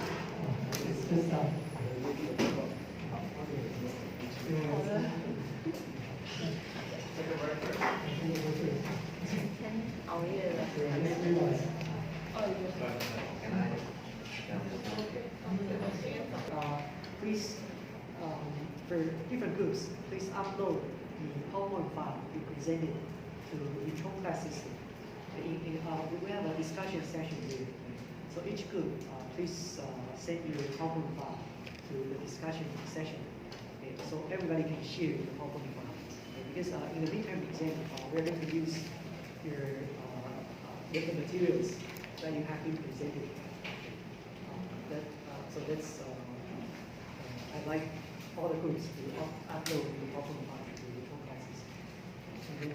It's just please, for different groups, please upload the PowerPoint file you presented to the control class system. We have a discussion session here. So each group, please send your PowerPoint file to the discussion session. Okay, so everybody can share the PowerPoint file. Okay, because in the midterm exam, we're going to use the materials that you have been presented. So that's, I'd like all the groups to upload the PowerPoint file to the control classes. And then,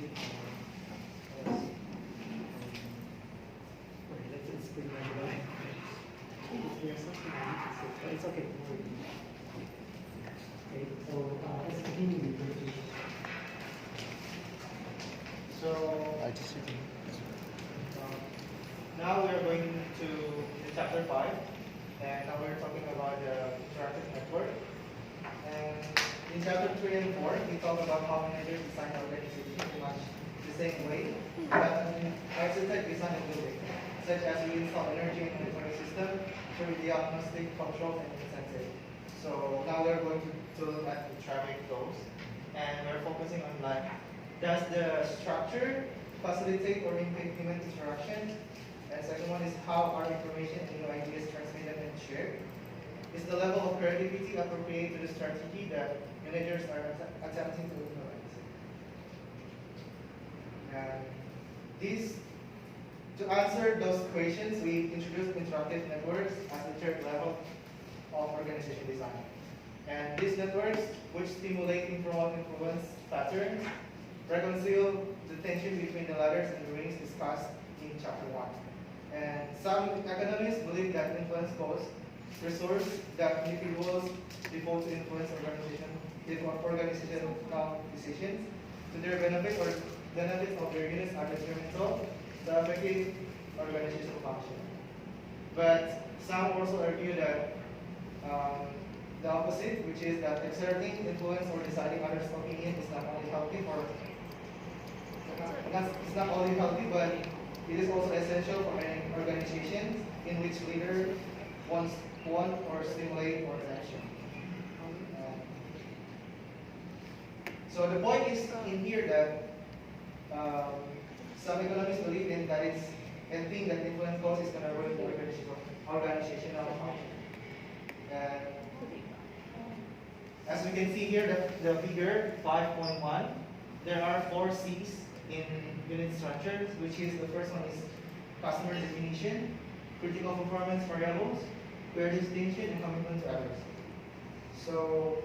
that's pretty much what I think there's something I need to say, but it's okay. Okay, so let's continue with the presentation. So, now we are going to chapter 5, and now we're talking about the interactive network. And in chapter 3 and 4, we talk about how managers design organizations in much the same way, but architect design and building, such as we install energy in the network system through diagnostic, control, and incentive. So now we're going to look at the traffic flows, and we're focusing on like, does the structure facilitate or implement interaction? And second one is how are information and new ideas transmitted and shared? Is the level of creativity appropriate to the strategy that managers are attempting to implement? And to answer those questions, we introduced interactive networks as the third level of organization design. And these networks, which stimulate and promote influence patterns, reconcile the tension between the ladders and the rings discussed in chapter 1. And some economists believe that influence costs resource that individuals devote to influence organizational decisions to their benefit or benefits of their units are detrimental to effective organizational function. But some also argue that the opposite, which is that exerting influence or deciding others' opinion is not only healthy it's not only healthy, but it is also essential for an organization in which leader want or stimulate or action. So the point is in here that some economists believe in that it's and think that influence cost is going to ruin the organizational function. And as we can see here, the figure 5.1, there are 4 C's in unit structures, which is the first one is customer definition, critical performance variables, clear distinction, and commitment to others. So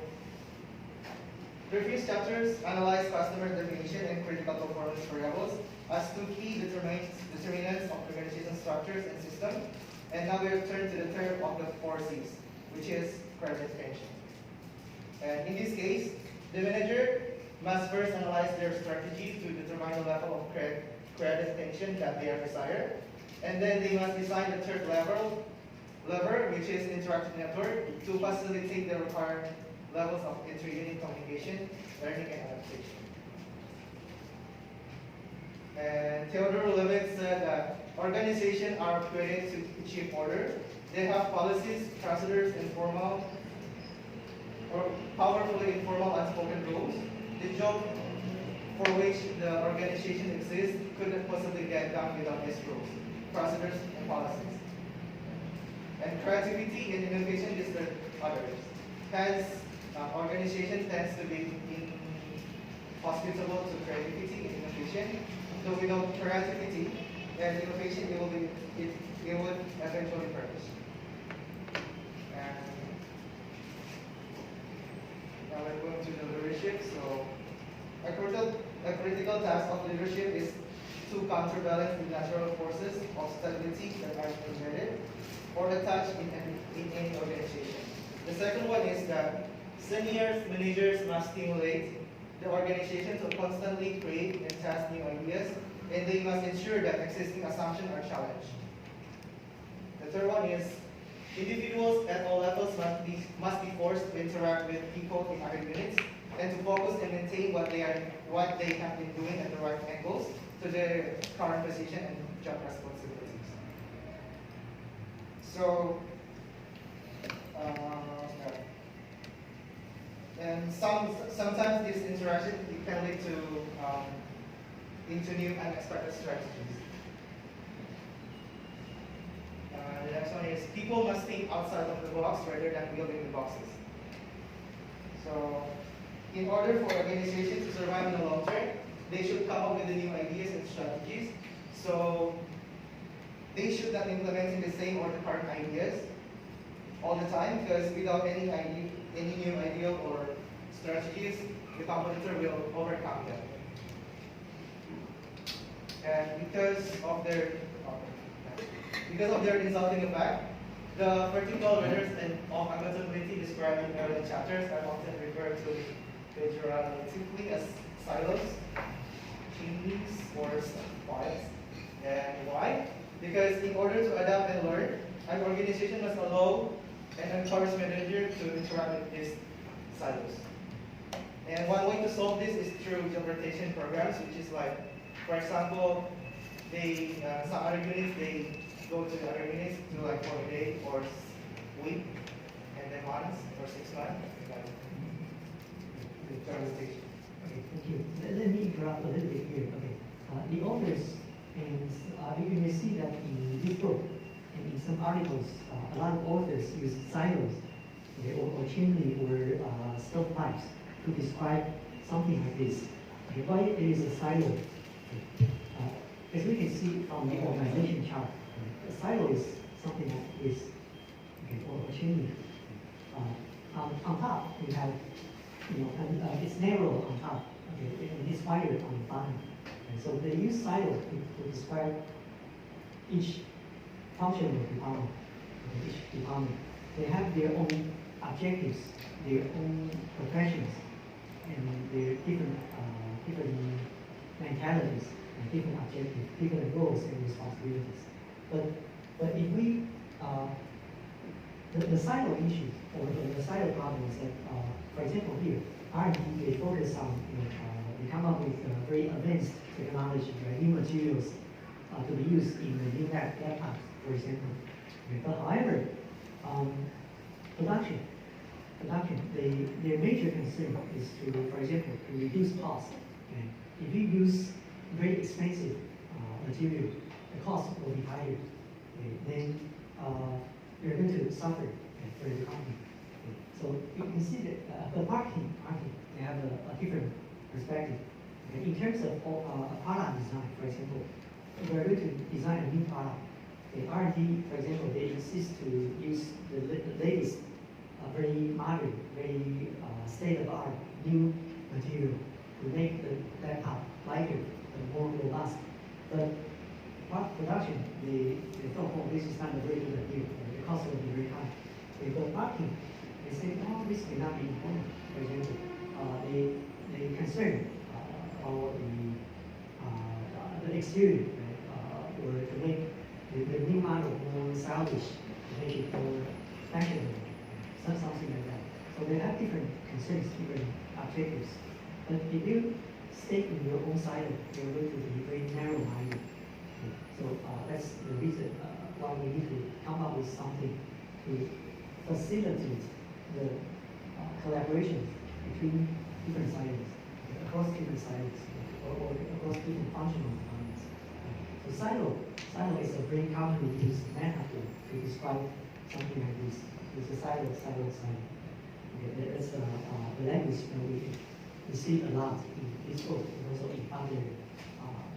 previous chapters analyze customer definition and critical performance variables as 2 key determinants of organization structures and systems. And now we turn to the third of the 4 C's, which is credit extension. And in this case, the manager must first analyze their strategy to determine the level of credit extension that they are desired. And then they must design the third lever, which is interactive network, to facilitate the required levels of inter-unit communication, learning, and adaptation. And Theodore Levitt said that organizations are created to achieve order. They have policies, procedures, informal or powerfully informal unspoken rules. The job for which the organization exists couldn't possibly get done without these rules, procedures, and policies. And creativity and innovation is the others. Hence, organization tends to be hospitable to creativity and innovation. So without creativity and innovation, it would eventually perish. And now we're going to the leadership. So a critical task of leadership is to counterbalance the natural forces of stability that are embedded or attached in any organization. The second one is that senior managers must stimulate the organization to constantly create and test new ideas, and they must ensure that existing assumptions are challenged. The third one is individuals at all levels must be forced to interact with people in other units and to focus and maintain what they have been doing at the right angles to their current position and job responsibilities. So, and sometimes this interaction can lead to into new unexpected strategies. The next one is people must think outside of the box rather than building the boxes. So, in order for organizations to survive in the long term, they should come up with the new ideas and strategies. So, they should not implement the same or the current ideas all the time, because without any new idea or strategies, the competitor will overcome them. And because of their insulting effect, the vertical ladders of accountability described in earlier chapters are often referred to pejoratively as silos, chimneys, or files. And why? Because in order to adapt and learn, an organization must allow and encourage manager to interact with these silos. And one way to solve this is through job rotation programs, which is like, for example, some other units, they go to the other units to like for a day or week, and then months or 6 months. Job rotation. Okay, thank you. Let me interrupt a little bit here. Okay, the authors, and you may see that in this book and in some articles, a lot of authors use silos, okay, or chimney or stovepipes to describe something like this. Okay, why it is a silo? Okay. As we can see from the organization chart, a silo is something like this, okay, or a chimney. On top, we have, it's narrow on top, okay, and it's wider on the bottom. And so they use silos to describe each function of the department, okay, each department. They have their own objectives, their own professions, and their different mentalities, and different objectives, different roles and responsibilities. But if we the silo issue or the silo problem is that, for example, here, R&D, they focus on, they come up with very advanced technology, right, new materials to be used in the new laptops, for example. Okay, but however, production, their major concern is to, for example, to reduce cost. Okay? If you use very expensive material, the cost will be higher. Okay? Then you're going to suffer for the company. Okay? So you can see that the marketing, they have a different perspective. Okay? In terms of product design, for example, if we're going to design a new product, the R&D, for example, they insist to use the latest, very modern, very state-of-the-art new material to make the laptop lighter and more robust. But production, they thought, oh, this is not a very good idea. The cost will be very high. But marketing, they say, oh, this may not be important. For example, they concern about the exterior, or to make the new model more stylish, to make it more fashionable, something like that. So they have different concerns, different objectives. But if you stay in your own silo, you're going to be very narrow-minded. So that's the reason why we need to come up with something to facilitate the collaboration between different silos, across different silos, or across different functional departments. So silo is a very commonly used metaphor to describe something like this. It's a silo. Okay, that's the language that we see a lot in this book, and also in other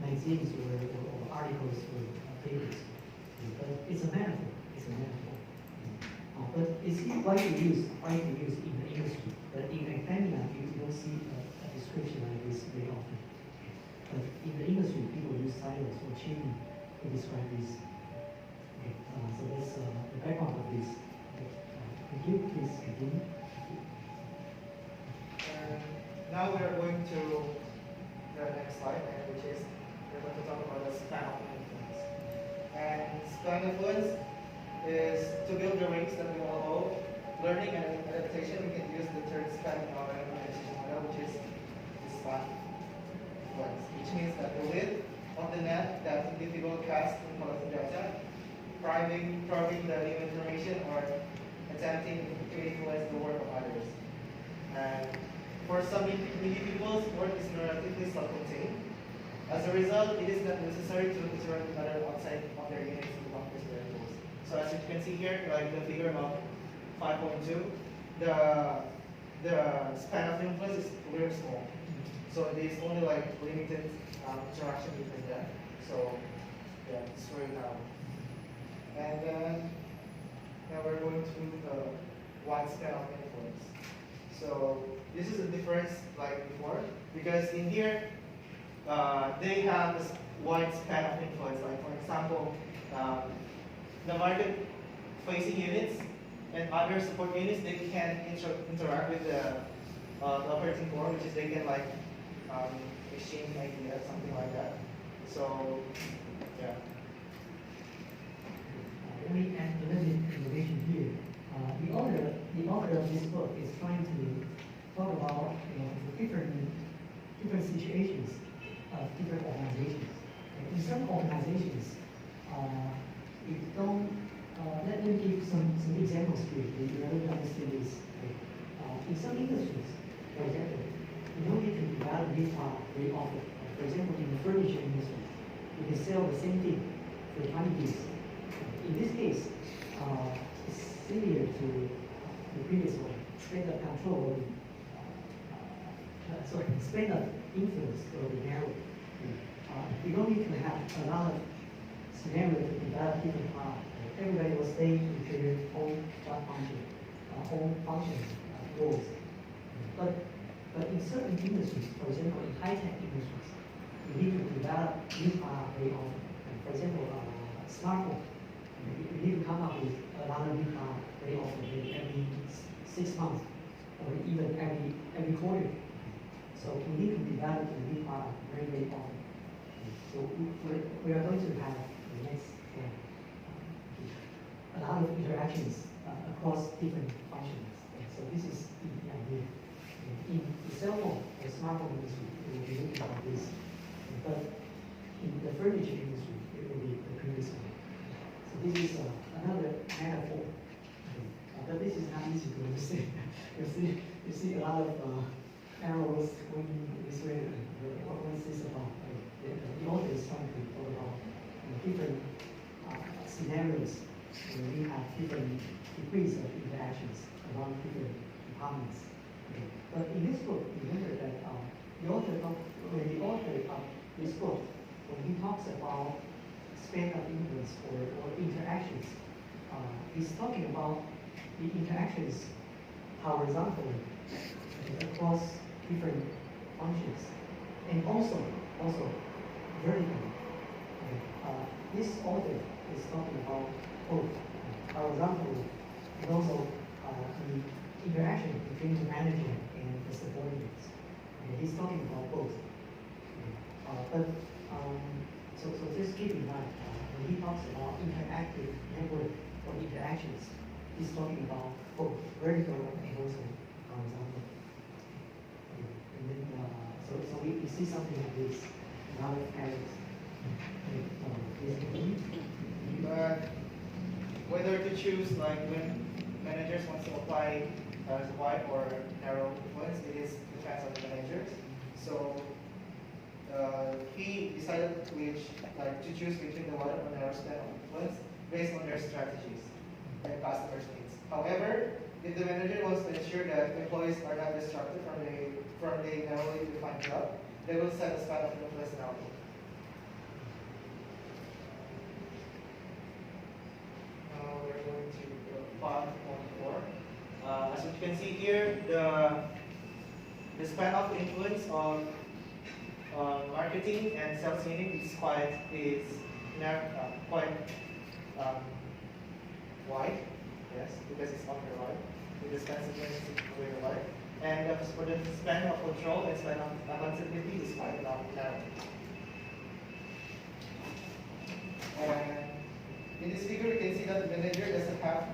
magazines or articles or papers. But it's a metaphor. But it's widely used in the industry. But in academia, you don't see a description like this very often. But in the industry, people use silos or chaining to describe this. Okay, so that's the background of this. Okay, thank you. Please continue. Now we are going to the next slide, which is we're going to talk about the span of influence. And span of influence is to build the rings that we all owe. Learning and adaptation, we can use the third span in our implementation model, which is the span influence, which means that the width of the net that individual cast in collecting data, probing the new information, or attempting to influence the work of others. And for some individuals, work is relatively self-contained. As a result, it is not necessary to interact with others outside of their units to accomplish their goals. So as you can see here, like the figure of 5.2, the span of influence is very small. So it is only like limited interaction between them. So yeah, it's very narrow. And then now we're going to the wide span of influence. So this is a difference like before, because in here they have this wide span of influence. Like for example, the market facing units and other support units, they can interact with the operating core, which is they can like exchange ideas, something like that. So yeah. Let me add a little bit information here. The author of this book is trying to talk about the different situations of different organizations. In some organizations, if you don't, let me give some examples here that you really understand this. In some industries, for example, you don't need to develop new product very often. For example, in the furniture industry, you can sell the same thing for 20 years. In this case, it's similar to the previous one. Span of control will be, span of influence will be narrow. You don't need to have a lot of scenario to develop different products. Everybody will stay in their own job function, own functions, goals. But in certain industries, for example, in high-tech industries, you need to develop new products very often. For example, smartphone. You need to come up with a lot of new products very often, maybe every 6 months, or even every quarter. So we need to develop a new product very often. So we are going to have the next one. a lot of interactions across different functions. So this is the idea. In the cell phone or smartphone industry, we will be looking at this. But in the furniture industry, it will be the previous one. So this is another metaphor. But this is not easy to understand. you see a lot of arrows going this way. What is this about? The author is trying to talk about different scenarios where we have different degrees of interactions among different departments. Okay. But in this book, remember that the author of this book, when he talks about span of influence or interactions, he's talking about the interactions horizontally across different functions, and also vertically. Okay. This author is talking about both horizontally and also the interaction between the manager and the subordinates. Okay. He's talking about both. Okay. So just keep in mind when he talks about interactive network or interactions, he's talking about both vertical and also horizontal. Okay. And then so we see something like this in other areas. But whether to choose, like when managers want to apply wide or narrow influence, it is depends on the managers. So he decided to choose between the wide or narrow span of influence based on their strategies and customers' needs. However, if the manager wants to ensure that employees are not distracted from the narrowly defined job, they will set a span of influence and output. Now we're going to 5.4. As you can see here, the span of influence of marketing and sales unit is quite wide. Yes, because it's on the right. The span of influence is to the right. And for the span of control and span of accountability is quite narrow. And in this figure, you can see that the manager doesn't have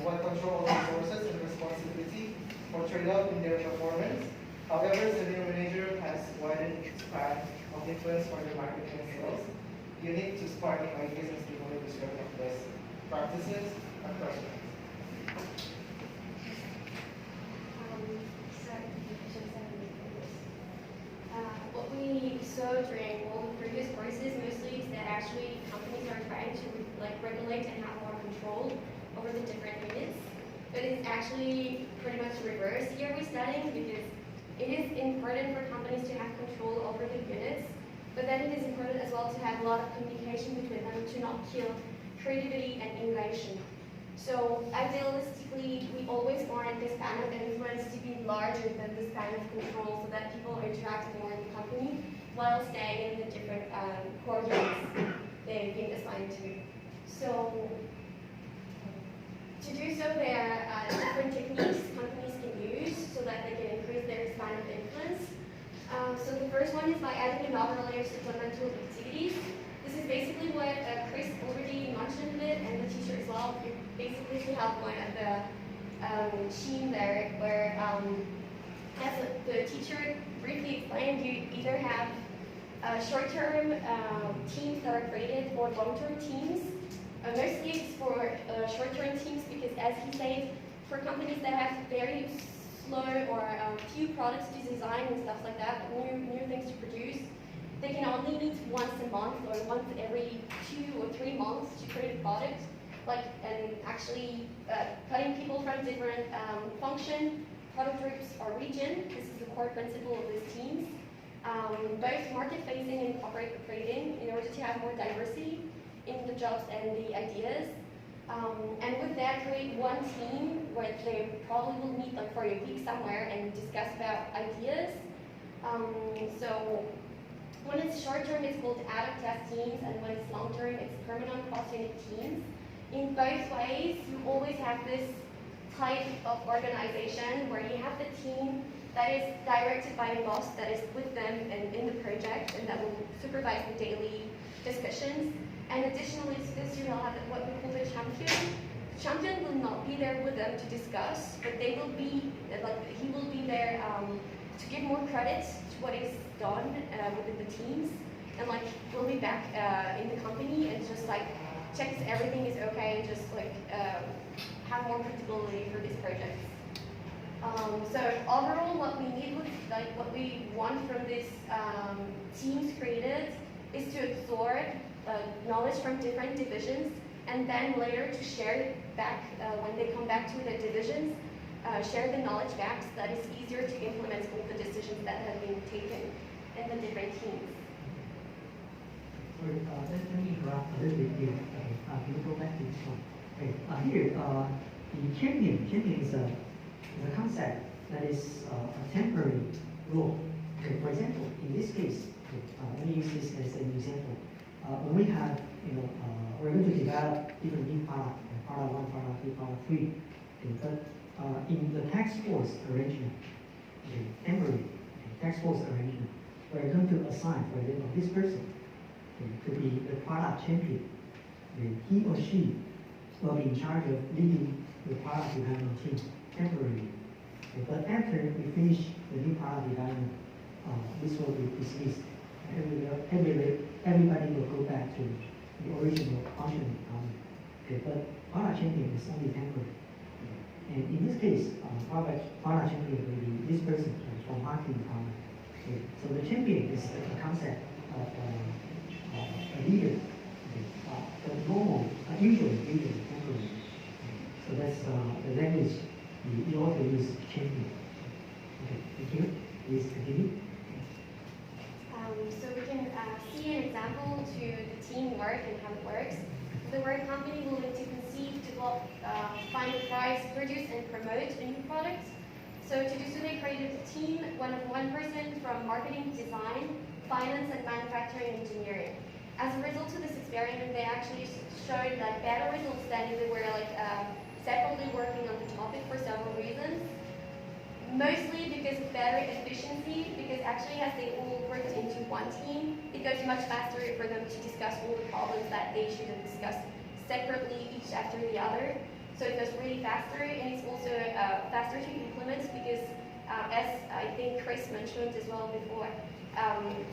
wide control over resources and responsibility for trade-off in their performance. However, senior manager has widened span of influence for the marketing and sales unit to spark ideas and stimulate the sharing of best practices across units. What we saw during all the previous courses mostly is that actually companies are trying to regulate and have more control over the different units. But it's actually pretty much reverse here we're studying, because it is important for companies to have control over the units, but then it is important as well to have a lot of communication between them to not kill creativity and innovation. So idealistically, we always want the span of influence to be larger than the span of control, so that people interact more in the company while staying in the different core units they've been assigned to. So to do so, there are different techniques companies can use so that they can increase their span of influence. So the first one is by adding another layer of supplemental activities. This is basically what Chris already mentioned a bit, and the teacher as well. Basically, to help one of the team there, where as the teacher briefly explained, you either have short-term teams that are created or long-term teams. Mostly it's for short-term teams because, as he said, for companies that have very slow or few products to design and stuff like that, new things to produce, they can only meet once a month or once every 2 or 3 months to create a product. And actually cutting people from different function, product groups, or region. This is the core principle of these teams. Both market-facing and corporate creating, in order to have more diversity in the jobs and the ideas. And with that, create one team where they probably will meet for a week somewhere and discuss about ideas. So when it's short-term, it's called ad hoc test teams, and when it's long-term, it's permanent cross-unit teams. In both ways, you always have this type of organization where you have the team that is directed by a boss that is with them and in the project and that will supervise the daily discussions. And additionally to this, you will have what we call the champion. The champion will not be there with them to discuss, but they will be, he will be there to give more credit to what is done within the teams. And we'll be back in the company and just checks everything is okay and just have more predictability for this project. So overall, what we need with what we want from this teams created is to absorb knowledge from different divisions and then later to share it back when they come back to their divisions, share the knowledge back so that it's easier to implement all the decisions that have been taken in the different teams. Sorry, let me interrupt a little bit here. Okay, can you go back to this one? Okay, here, the champion is a concept that is a temporary role. Okay, for example, in this case, okay, let me use this as an example. When we have, we're going to develop different new product, product 1, product 2, product 3. Okay, but in the task force arrangement, okay, temporary task force arrangement, we're going to assign, for example, this person to be the product champion. He or she will be in charge of leading the product development team temporarily. But after we finish the new product development, this will be dismissed. Everybody will go back to the original functioning department. Okay, but product champion is only temporary. And in this case, product champion will be this person from marketing department. Okay, so the champion is a concept of a leader. Okay, but usually temporary. So that's the language you also use champion. Okay, thank you. Please continue. So we can see an example to the teamwork and how it works. The word company will need to conceive, develop, find a price, produce, and promote a new product. So to do so, they created a team, one person from marketing, design, finance, and manufacturing engineering. As a result of this experiment, they actually showed better results than if they were separately working on the topic for several reasons. Mostly because of better efficiency, because actually as they all worked into one team, it goes much faster for them to discuss all the problems that they should have discussed separately, each after the other. So it goes really faster, and it's also faster to implement because, as I think Chris mentioned as well before,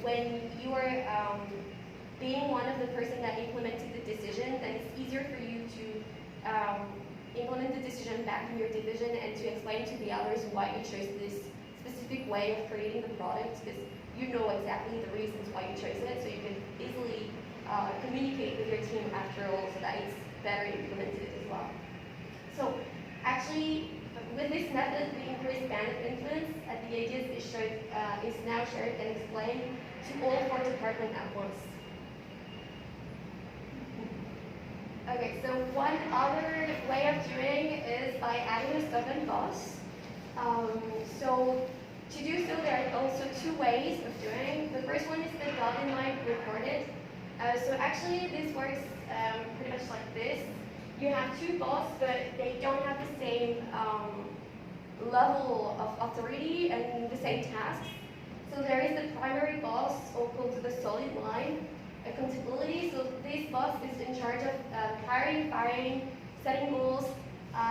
when you are being one of the person that implemented the decision, then it's easier for you to implement the decision back in your division and to explain to the others why you chose this specific way of creating the product, because you know exactly the reasons why you chose it, so you can easily communicate with your team after all so that it's better implemented as well. So actually, with this method, we increase band of influence, and the ideas is now shared and explained to all 4 departments at once. Okay, so one other way of doing is by adding a stubborn boss. So to do so, there are also 2 ways of doing. The first one is the dotted line recorded. So actually, this works pretty much like this. You have 2 bosses, but they don't have the same level of authority and the same tasks. So there is the primary boss, or called the solid line. Accountability, so this boss is in charge of hiring, firing, setting goals,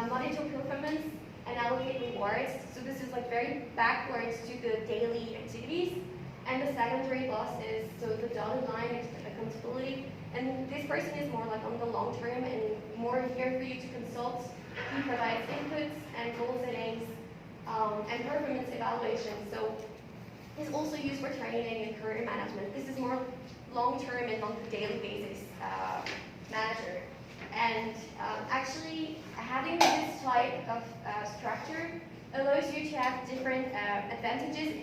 monitor performance, and allocate rewards. So this is very backwards to the daily activities. And the secondary boss is, so the dotted line is accountability. And this person is more on the long term and more here for you to consult. He provides inputs and goal settings and performance evaluation. So it's also used for training and career management. This is more long-term and on the daily basis manager. And actually, having this type of structure allows you to have different advantages,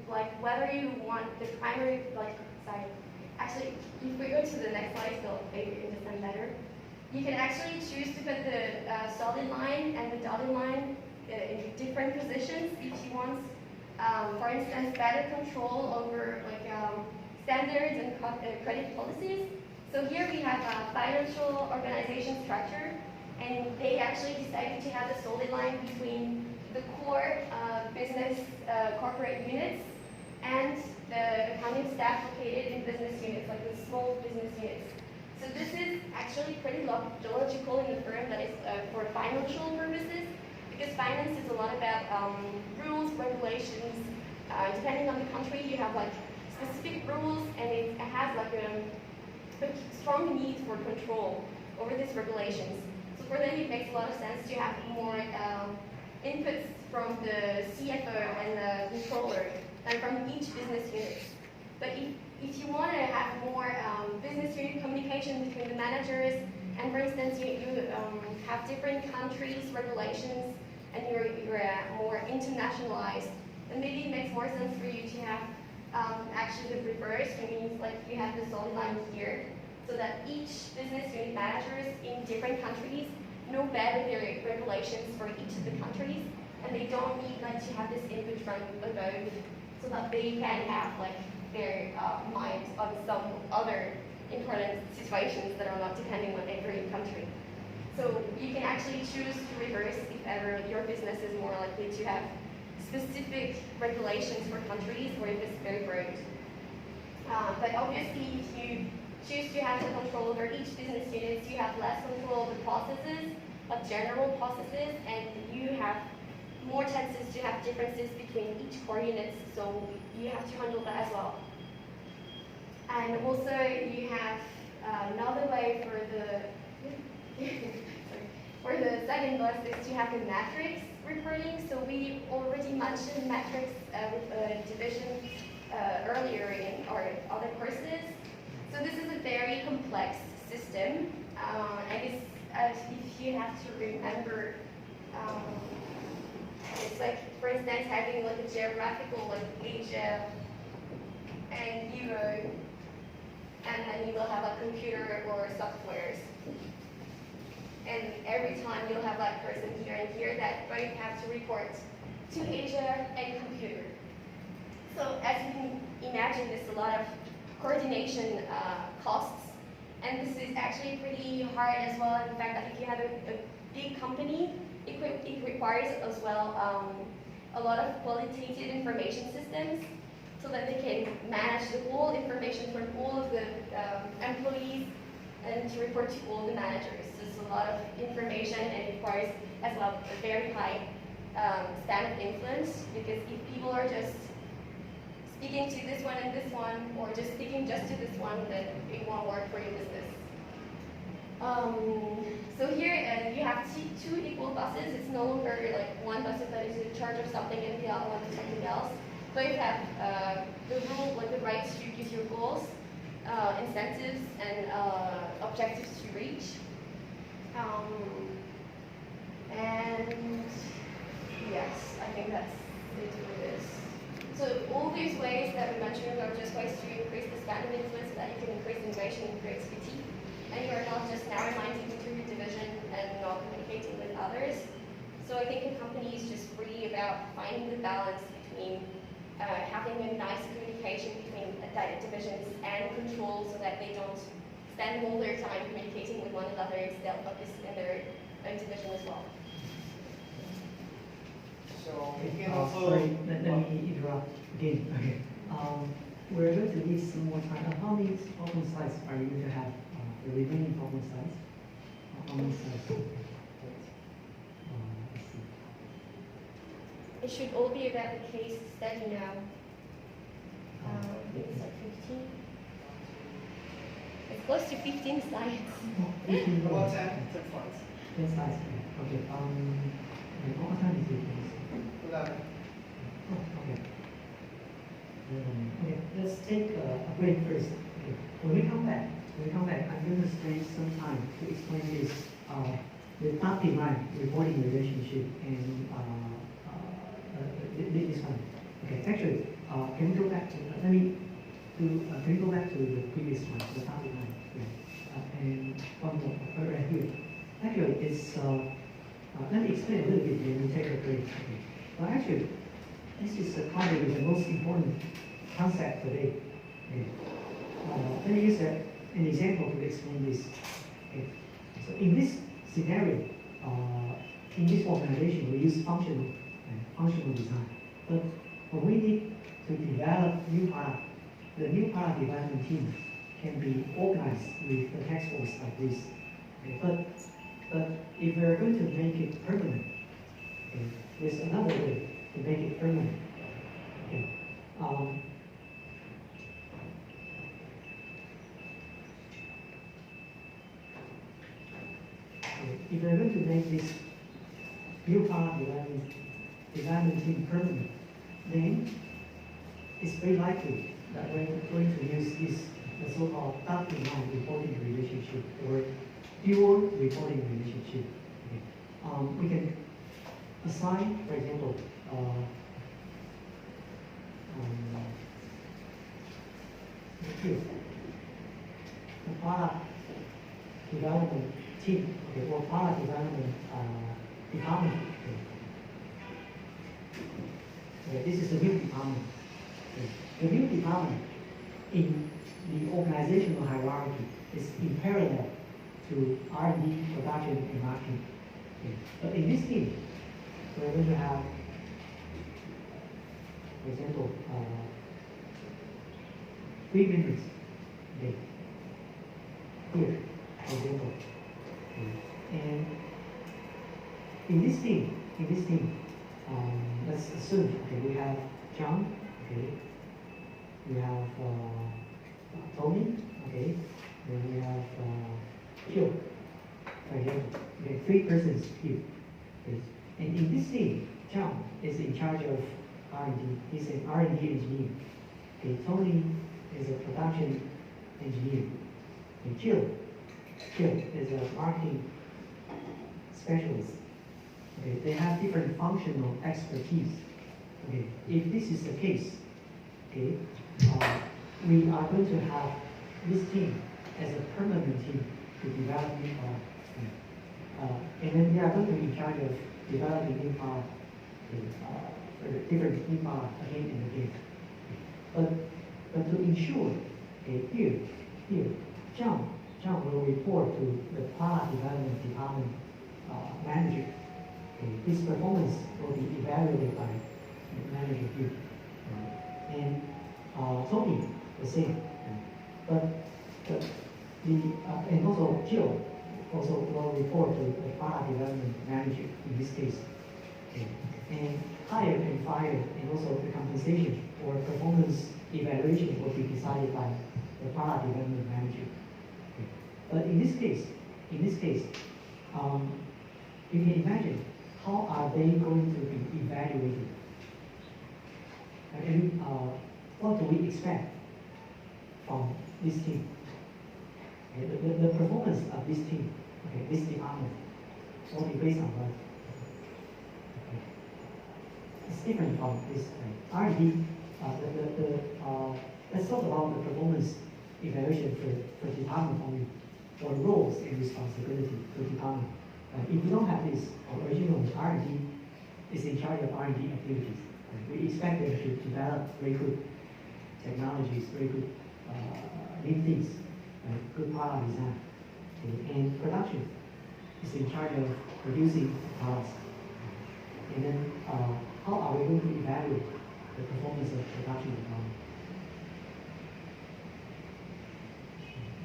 whether you want the primary, actually, if we go to the next slide, so maybe you can understand better. You can actually choose to put the solid line and the dotted line in different positions if you want. For instance, better control over standards and credit policies. So here we have a financial organization structure, and they actually decided to have a solid line between the core business corporate units and the accounting staff located in business units, like the small business units. So this is actually pretty logical in the firm that is for financial purposes, because finance is a lot about rules, regulations. Depending on the country, you have like specific rules, and it has like a strong need for control over these regulations. So for them, it makes a lot of sense to have more inputs from the CFO and the controller than from each business unit. But if you want to have more business unit communication between the managers, and for instance, you have different countries' regulations, and you're more internationalized, then maybe it makes more sense for you to have actually the reverse, which means like you have the solid line here, so that each business unit managers in different countries know better their regulations for each of the countries, and they don't need like to have this input from above, so that they can have like their mind on some other important situations that are not depending on every country. So you can actually choose to reverse if ever your business is more likely to have specific regulations for countries, or if it's very broad. But obviously, if you choose to have the control over each business unit, you have less control of the processes, like general processes, and you have more chances to have differences between each core units, so you have to handle that as well. And also, you have another way for the for the second bus is to have the matrix reporting. So we already mentioned matrix with division earlier in our other courses. So this is a very complex system, and it's, if you have to remember, it's like, for instance, having like a geographical, like Asia and Europe, and then you will have like computer or softwares. And every time you'll have that person here and here that both have to report to Asia and computer. So as you can imagine, there's a lot of coordination costs, and this is actually pretty hard as well. In fact, that if you have a big company, it requires as well a lot of qualitative information systems, so that they can manage the whole information from all of the employees and to report to all the managers. So it's a lot of information, and it requires as well a very high span of influence, because if people are just speaking to this one and this one, or just speaking just to this one, then it won't work for your business. So here you have two equal buses. It's no longer like one bus that is in charge of something and the other one is something else. Both have the rule, like the right to give your goals, incentives, and objectives to reach. And yes, I think that's it for this. So all these ways that we mentioned are just ways to increase the span of influence, so that you can increase innovation and creativity. And you are not just narrow-minded into your division and not communicating with others. So I think a company is just really about finding the balance between having a nice communication between divisions and control, so that they don't spend all their time communicating with one another, instead focus in their own division as well. So we can also. Sorry, let me interrupt again. Okay. We're going to need some more time. How many problem slides are you going to have? The remaining problem slides? How many slides? Let's see. It should all be about the case study now. I think it's like 15. It's close to 15 slides. 15 About slides. 10 slides. 10 slides. Okay. What time is it? 11. Oh, okay. Okay, let's take a break first. Okay. When we come back, I'm going to spend some time to explain this the top demand reporting relationship and this one. Okay, actually, can we go back to can we go back to the previous one, the top demand? Yeah. And one more right here. Actually, it's let me explain a little bit and we take a break. Okay. Well, actually, this is probably the most important concept today. Okay. Let me use an example to explain this. Okay. So in this scenario, in this organization, we use functional design. But when we need to develop new product, the new product development team can be organized with the textbooks like this. Okay, but if we're going to make it permanent, okay, there's another way to make it permanent. Okay. If we're going to make this new product development team permanent, then it's very likely that we're going to use this the so-called dotted line reporting relationship or dual reporting relationship. Okay. We can assign, for example, here, the product development team, okay, or product development department. Okay, this is the new department. Okay. The new department in the organizational hierarchy is in parallel to R&D, production, and marketing. Okay. But in this team, we're going to have, for example, 3 members. Okay. Here, for example. Okay. And in this team, let's assume, okay, we have John, okay, we have Tony, okay, then we have Joe, for example. Okay, 3 persons here. Okay. And in this team, John is in charge of R&D. He's an R&D engineer. Okay, Tony is a production engineer. And Jill is a marketing specialist. Okay, they have different functional expertise. Okay, if this is the case, okay, we are going to have this team as a permanent team to develop new product. And then we are going to be in charge of developing new product, for the different new product again and again. But to ensure, okay, here, John will report to the product development department manager. Okay, his performance will be evaluated by the manager here. And Tony, the same. But and also Jill also will report to the product development manager in this case. Okay. And hire and fire and also the compensation or performance evaluation will be decided by the product development manager. Okay. But in this case, you can imagine how are they going to be evaluated? And what do we expect from this team? Okay, the performance of this team, okay, this department, will be based on what? Okay. It's different from this R&D. Let's talk about the performance evaluation for department only, or roles and responsibility for department. If we don't have this, originally R&D is in charge of R&D activities. We expect them to develop very good technologies, very good new things, good product design. Okay. And production is in charge of producing products. And then how are we going to evaluate the performance of production department?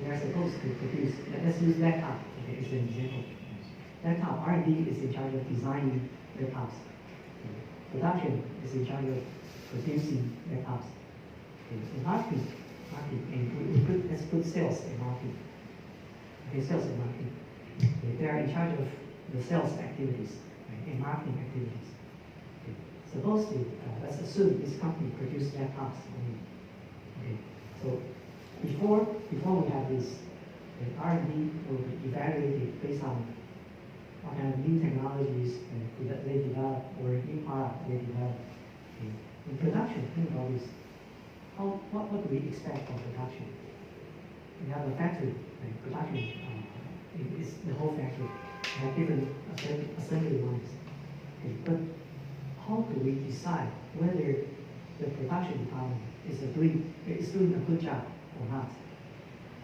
They are supposed to produce, let's use laptop, okay, as an example. Laptop, R&D is in charge of designing laptops. Okay. Production is in charge of producing laptops. Okay. And marketing, and let's put sales and marketing. Okay, sales and marketing. Okay. They are in charge of the sales activities, right, and marketing activities. Okay. Supposedly, let's assume this company produces laptops only. Okay. So before we have this, the R&D will be evaluated based on what kind of new technologies that they develop or new product they develop. Okay. In production, think about this. What do we expect from production? We have a factory, right? Production is the whole factory. We have different assembly lines. Okay. But how do we decide whether the production department is doing a good job or not?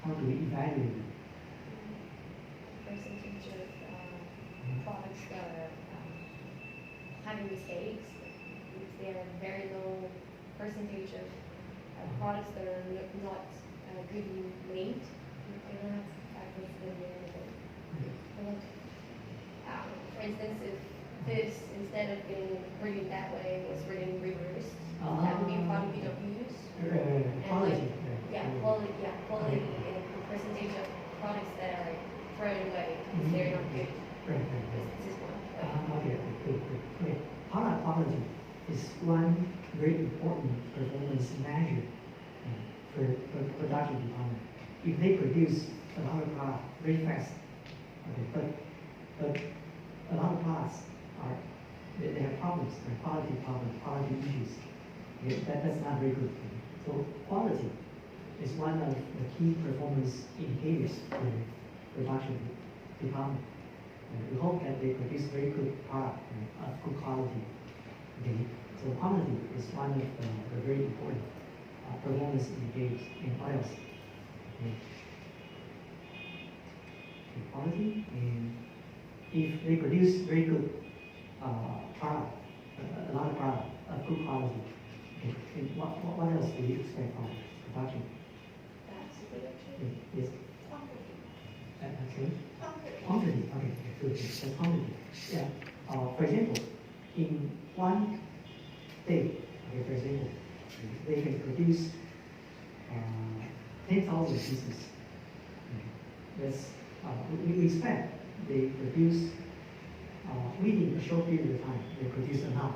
How do we evaluate it? Percentage of products that are having mistakes. If they are very low percentage of products that are not good made. I don't know how to the name of it. For instance, if this, instead of being written that way, was written reversed, that would be a product we don't use. Quality. Quality and percentage of products that are thrown away if they're not good. This is one. Okay, good. Product quality is one very important performance measure for production department. If they produce a lot of product very fast, okay, but a lot of products they have problems, quality problems, quality issues. Okay, that's not very good. So quality is one of the key performance indicators for the production department. We hope that they produce very good product of good quality. Okay, so quality is one of the very important performance indicators. And what else? Okay. Quality, and if they produce very good product, a lot of product of good quality, okay, and what else do you expect from production? That's a good option. Yes. Quantity. Okay. Quantity. Okay. Good. So quantity. Yeah. For example, in one day, okay, for example, they can produce 10,000 pieces. That's we expect they produce within a short period of time. They produce a lot.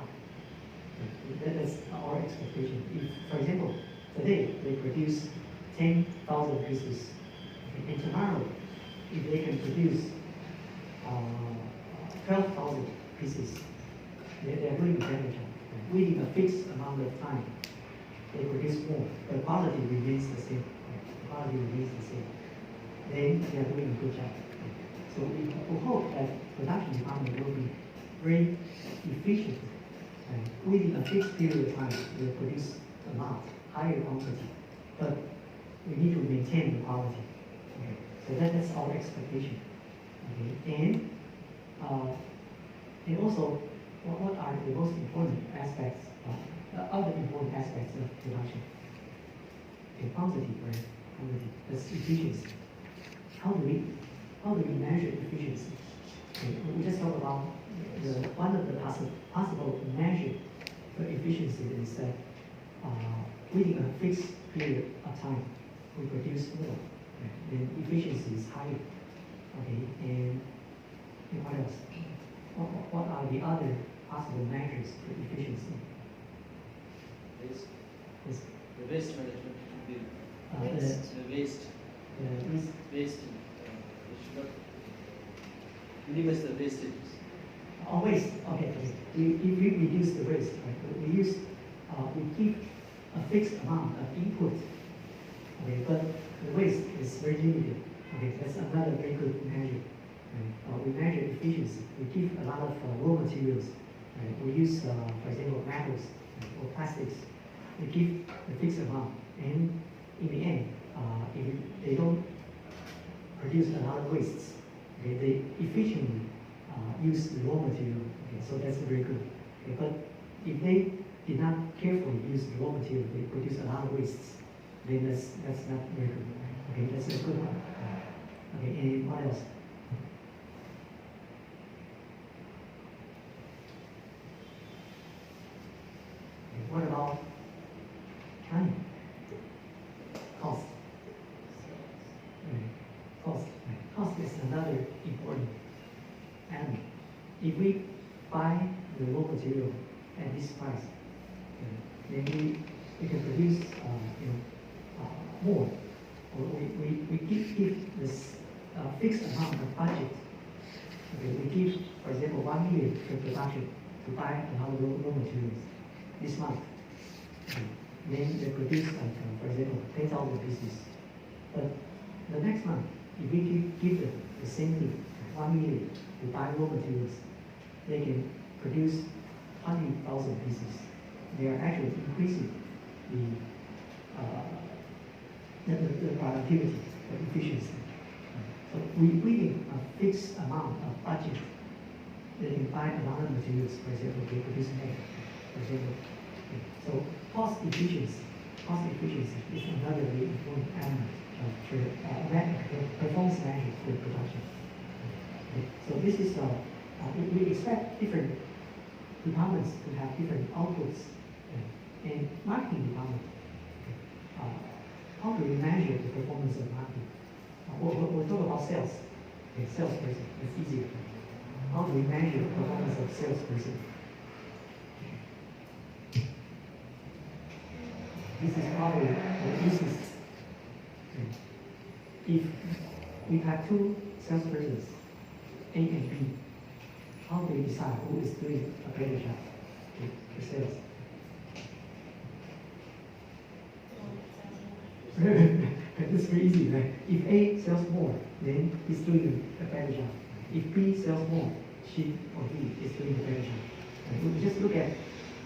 That's our expectation. If, for example, today they produce 10,000 pieces, okay, and tomorrow, if they can produce 12,000 pieces, they are doing a better job. Within a fixed amount of time, they produce more. The quality remains the same. The quality remains the same. Then they are doing a good job. So we hope that production department will be very efficient. And within a fixed period of time, they will produce a lot, higher quantity. But we need to maintain the quality. Okay. So that's our expectation. Okay. And also, what are the most important aspects, other important aspects of production? Okay, quantity, right? Quantity. That's efficiency. How do we measure efficiency? Okay, we just talked about one of the possible measure for efficiency is that within a fixed period of time, we produce more. Okay, then efficiency is higher. Okay, and what else? What are the other possible measures for efficiency? Waste. Yes. The waste management should be The waste. We should not minimize the wastages. Waste. Okay. If we reduce the waste, right? We keep a fixed amount of input. Okay, but the waste is very limited. Okay, that's another very good measure. Right? We measure efficiency. We keep a lot of raw materials. Right? We use, for example, metals or plastics. We keep a fixed amount, and in the end, if they don't produce a lot of wastes, okay, they efficiently use the raw material. Okay, so that's very good. Okay, but if they did not carefully use the raw material, they produce a lot of wastes. Then that's not very good. Okay, that's a good one. Okay, and what else? Okay, what about time? Cost. Cost is another important element. If we buy the raw material at this price, then we can produce more. Or we give this fixed amount of budget. Okay, we give, for example, 1 million for production to buy a lot of raw materials this month. Okay. Then they produce, for example, 10,000 pieces. But the next month, if we give them the same thing, 1 million to buy raw materials, they can produce 20,000 pieces. They are actually increasing the productivity, the efficiency. So within a fixed amount of budget, they can buy a lot of materials. For example, they produce egg, for example. So cost efficiency cost efficiency is another very important element for performance management for production. Okay. So this is we expect different departments to have different outputs, and marketing department. How do we measure the performance of marketing? We'll talk about sales. Okay, salesperson, it's easier. How do we measure the performance of salesperson? This is probably the easiest. If we have two salespersons, A and B, how do we decide who is doing a better job for sales? It's very easy, right? If A sells more, then he's doing a better job. If B sells more, she or he is doing a better job. And we just look at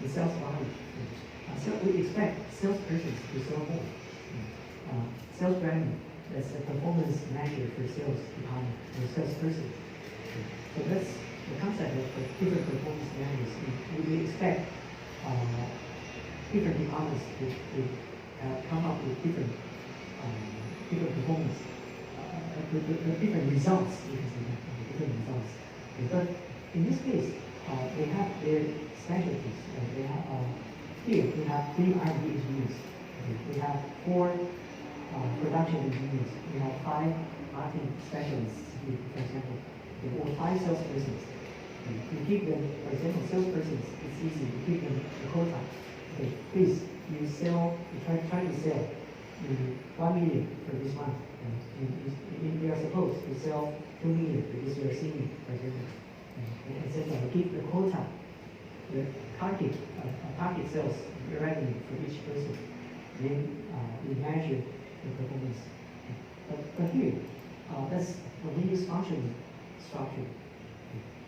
the sales volume. So we expect salespersons to sell more. Sales revenue, that's a performance measure for sales department or salesperson. So that's the concept of different performance measures. We expect different departments to come up with different performance, different results. You can say that, different results. Okay, but in this case, they have their specialties. They have here we have 3 R&D engineers. Okay, we have 4 production engineers. We have 5 marketing specialists. Here, for example, or 5 salespersons. Okay, you give them, for example, salespersons. It's easy. You give them the quota. Okay, please, you try to sell 1 million for this month. And you are supposed to sell 2 million because you are senior, for example. And etc. You give the quota, the target sales revenue for each person. Then we measure the performance. But here, that's when we use functional structure.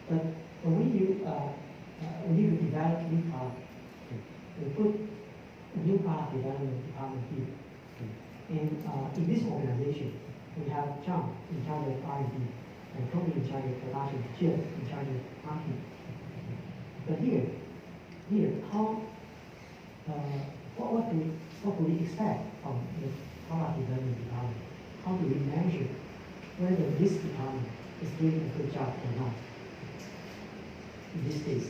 But when we need to develop new product, we put a new product development department here. And in this organization, we have John in charge of R&D, and Tony in charge of production, Jill in charge of marketing. But here, how what do we expect from the product development department? How do we measure whether this department is doing a good job or not? In this case,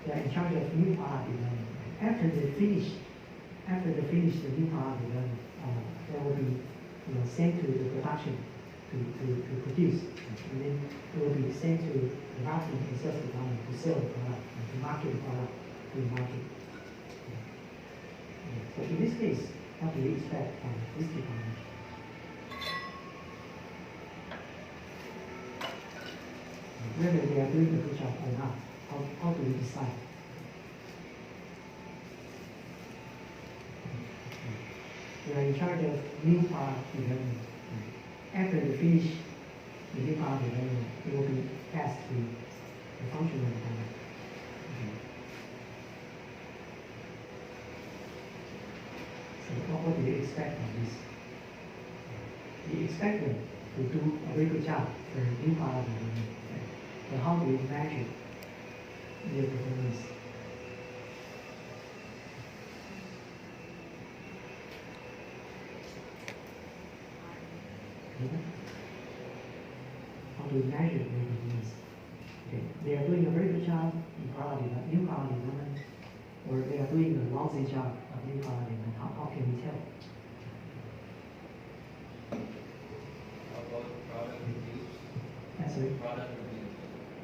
they are in charge of new product development. After they finish the new product development, they will be sent to the production to produce, and then it will be sent to the marketing and sales department to sell the product, and to market the product to the market. So in this case, what do we expect from this department? Whether they are doing a good job or not, how do we decide? They are in charge of new product development. After they finish the new product development, it will be passed to the functional department. So what do we expect from this? We expect them to do a very good job for new product development. But how do we measure their performance? How do we measure their performance? Okay, they are doing a very good job in new product development, or they are doing a lousy job of new product development. How can we tell? How about product reviews? That's right. Product reviews.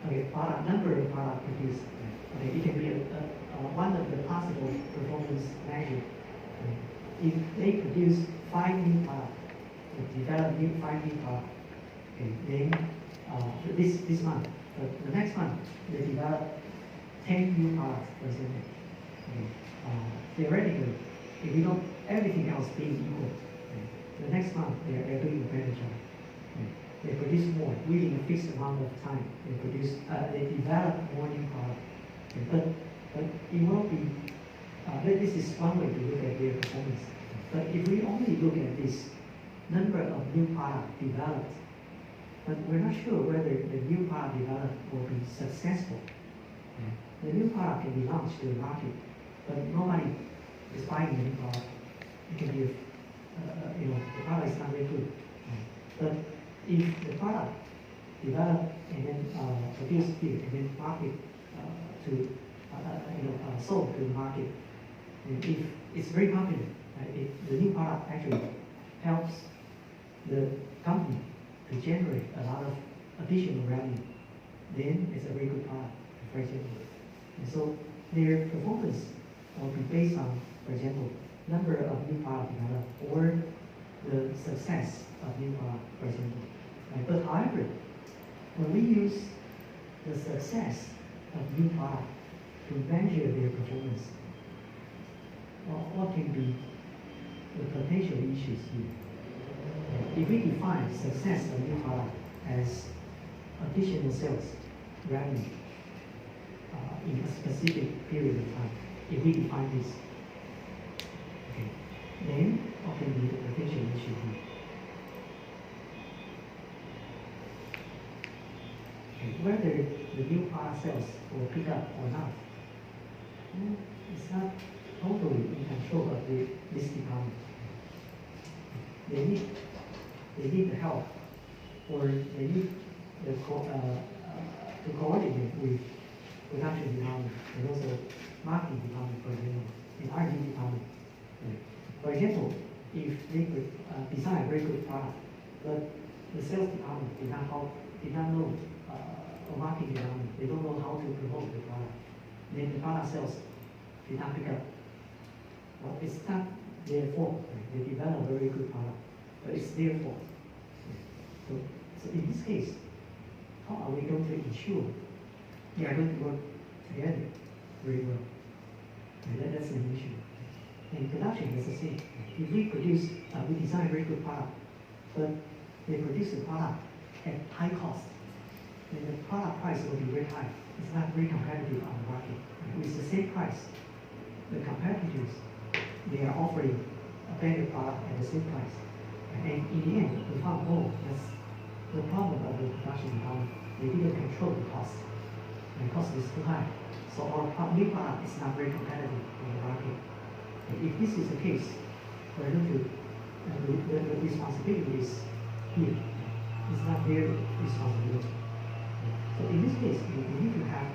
Okay, number of product produced. Okay, it can be one of the possible performance measures. If they produce 5 new products, develop 5 new products, okay, then this month, the next month, they develop 10 new products, for example. Okay. Theoretically, if you don't, everything else being equal, okay, the next month they're doing a better job. Okay. They produce more within a fixed amount of time. They develop more new products. Okay. But it won't be. This is one way to look at their performance. But if we only look at this number of new products developed, but we're not sure whether the new product developed will be successful. Okay. The new product can be launched to the market, but nobody is buying the new product. It can be, the product is not very good. But if the product developed and then produced here and then market sold to the market, and if it's very popular, if the new product actually helps the company to generate a lot of additional revenue, then it's a very good product, for example. And so their performance will be based on, for example, number of new product developed or the success of new product, for example. But however, when we use the success of new product to measure their performance, what can be the potential issues here? If we define success of new product as additional sales revenue in a specific period of time, if we define this, okay, then what can be the potential issue here? Okay, whether the new product sales will pick up or not, it's not totally in control of this department. They need the help, or they need to coordinate with production department and also marketing department, for example, and R&D department. For example, if they could design a very good product, but the sales department did not know, or marketing department, they don't know how to promote the product, then the product sales did not pick up. Well, it's not their fault. They develop a very good product, but it's their fault. So in this case, how are we going to ensure they are going to work together very well? And that's an issue. And production is the same. If we design a very good product, but they produce the product at high cost, then the product price will be very high. It's not very competitive on the market. With the same price, the competitors, they are offering a better product at the same price. And in the end, we found, that's the problem of the production department. They didn't control the cost. And the cost is too high. So our new product is not very competitive in the market. And if this is the case, we're going to, the responsibility is here. It's not their responsibility. So in this case, we need to have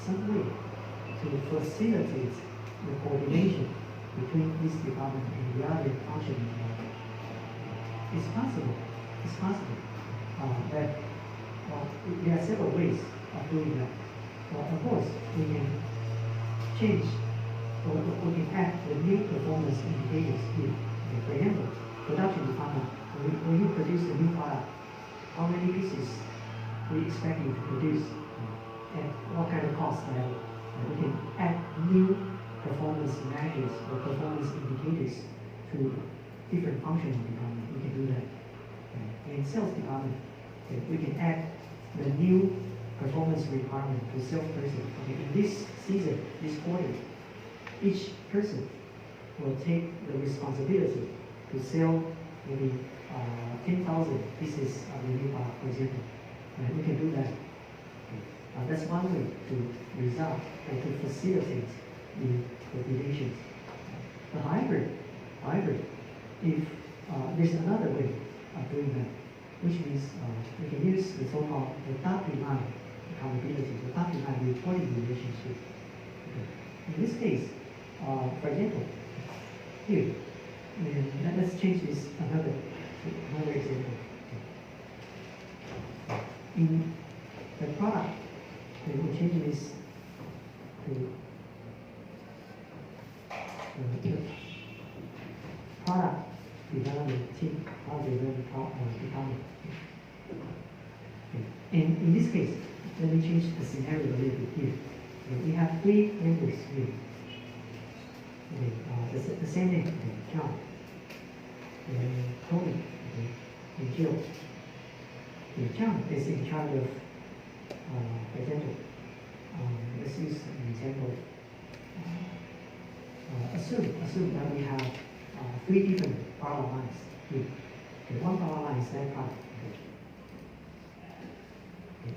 some way to facilitate the coordination between this department and the other functioning department. It's possible that there are several ways of doing that. Of course, we can change, or we can add the new performance indicators here. For example, production department, when you produce a new product, how many pieces we expect you to produce, and what kind of cost level. We can add new performance measures or performance indicators to different functional departments. We can do that. In sales department, we can add the new performance requirement to salesperson. In this season, this quarter, each person will take the responsibility to sell maybe 10,000 pieces of the new product, for example. We can do that. That's one way to resolve and to facilitate the coordinations. But however, if there's another way of doing that, which means we can use the so-called the dotted line accountability, the dotted line reporting relationship. In this case, for example, here, and let's change this another example. In the product, we will change this to the product development team, product development department. And in this case, let me change the scenario a little bit here. We have three members here. The same name, John, and Tony, and Jill. John is in charge of, for example, let's use an example. Assume that we have three different product lines here. One product line is that product.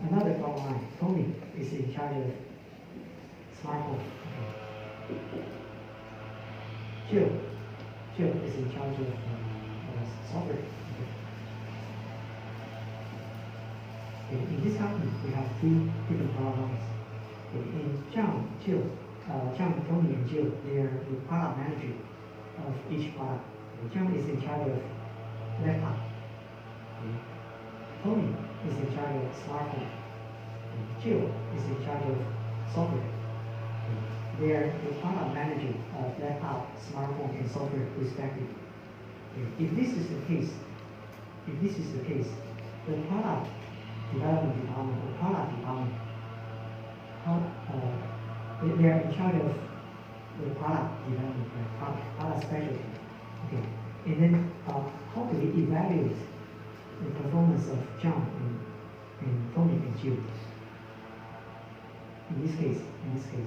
Another product line, Tony, is in charge of smartphone. Jill. Jill is in charge of software. Okay. In this company, we have three different product lines. Okay. And John, Tony, and Jill, they are the product manager of each product. Okay. John is in charge of laptop. Okay. Tony is in charge of smartphone. Okay. Jill is in charge of software. Okay. They are the product manager of laptop, smartphone, and software respectively. Okay. If this is the case, the product development department or product department, they are in charge of the product development, product specialty. Okay. And then how do we evaluate the performance of John and Tony and Jill? In this case. Okay.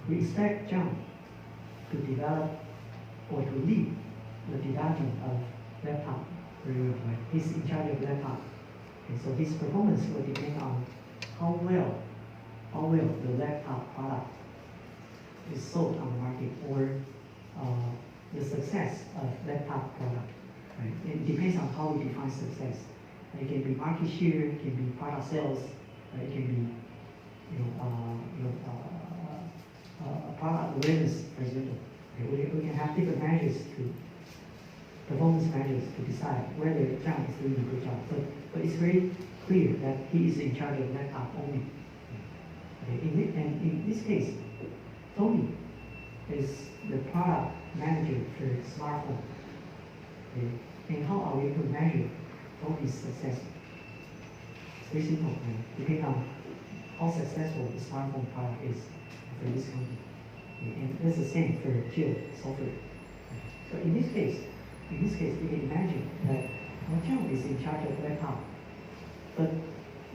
We expect John to develop or to lead the development of laptop. Right? He's in charge of laptop. Okay, so his performance will depend on how well the laptop product is sold on the market, or the success of laptop product. Right? It depends on how we define success. It can be market share, it can be product sales, it can be product awareness, for example. Okay, we can have different measures performance measures to decide whether John is doing a good job. But it's very clear that he is in charge of laptop only. Okay, and in this case, Tony is the product manager for smartphone. Okay, and how are we to measure Tony's success? It's very simple. Depending on how successful the smartphone product is for this company. Okay, and that's the same for Jill software. So in this case, we can imagine that John is in charge of laptop, but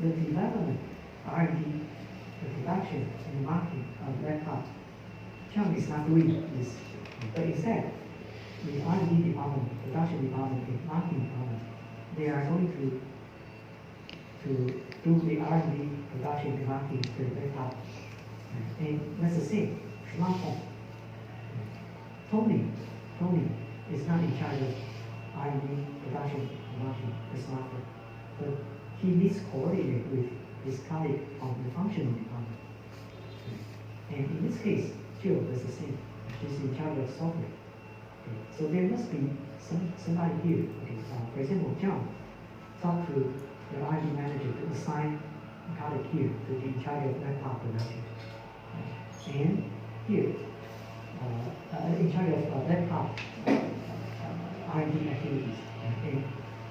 the development, R&D, the production, and the marketing of laptop, John is not doing this. But instead, the R&D department, production department, and marketing department, they are going to do the R&D, production, and marketing for the laptop. And that's the same, smartphone. Tony is not in charge of R&D, production, and marketing for smartphone, but he needs to coordinate with his colleague on the functional department. And in this case, Jill is the same. She's in charge of software. Okay. So there must be somebody here. Okay. For example, John talked to the R&D manager to assign a colleague here to be in charge of laptop production. And here, in charge of laptop R&D activities. And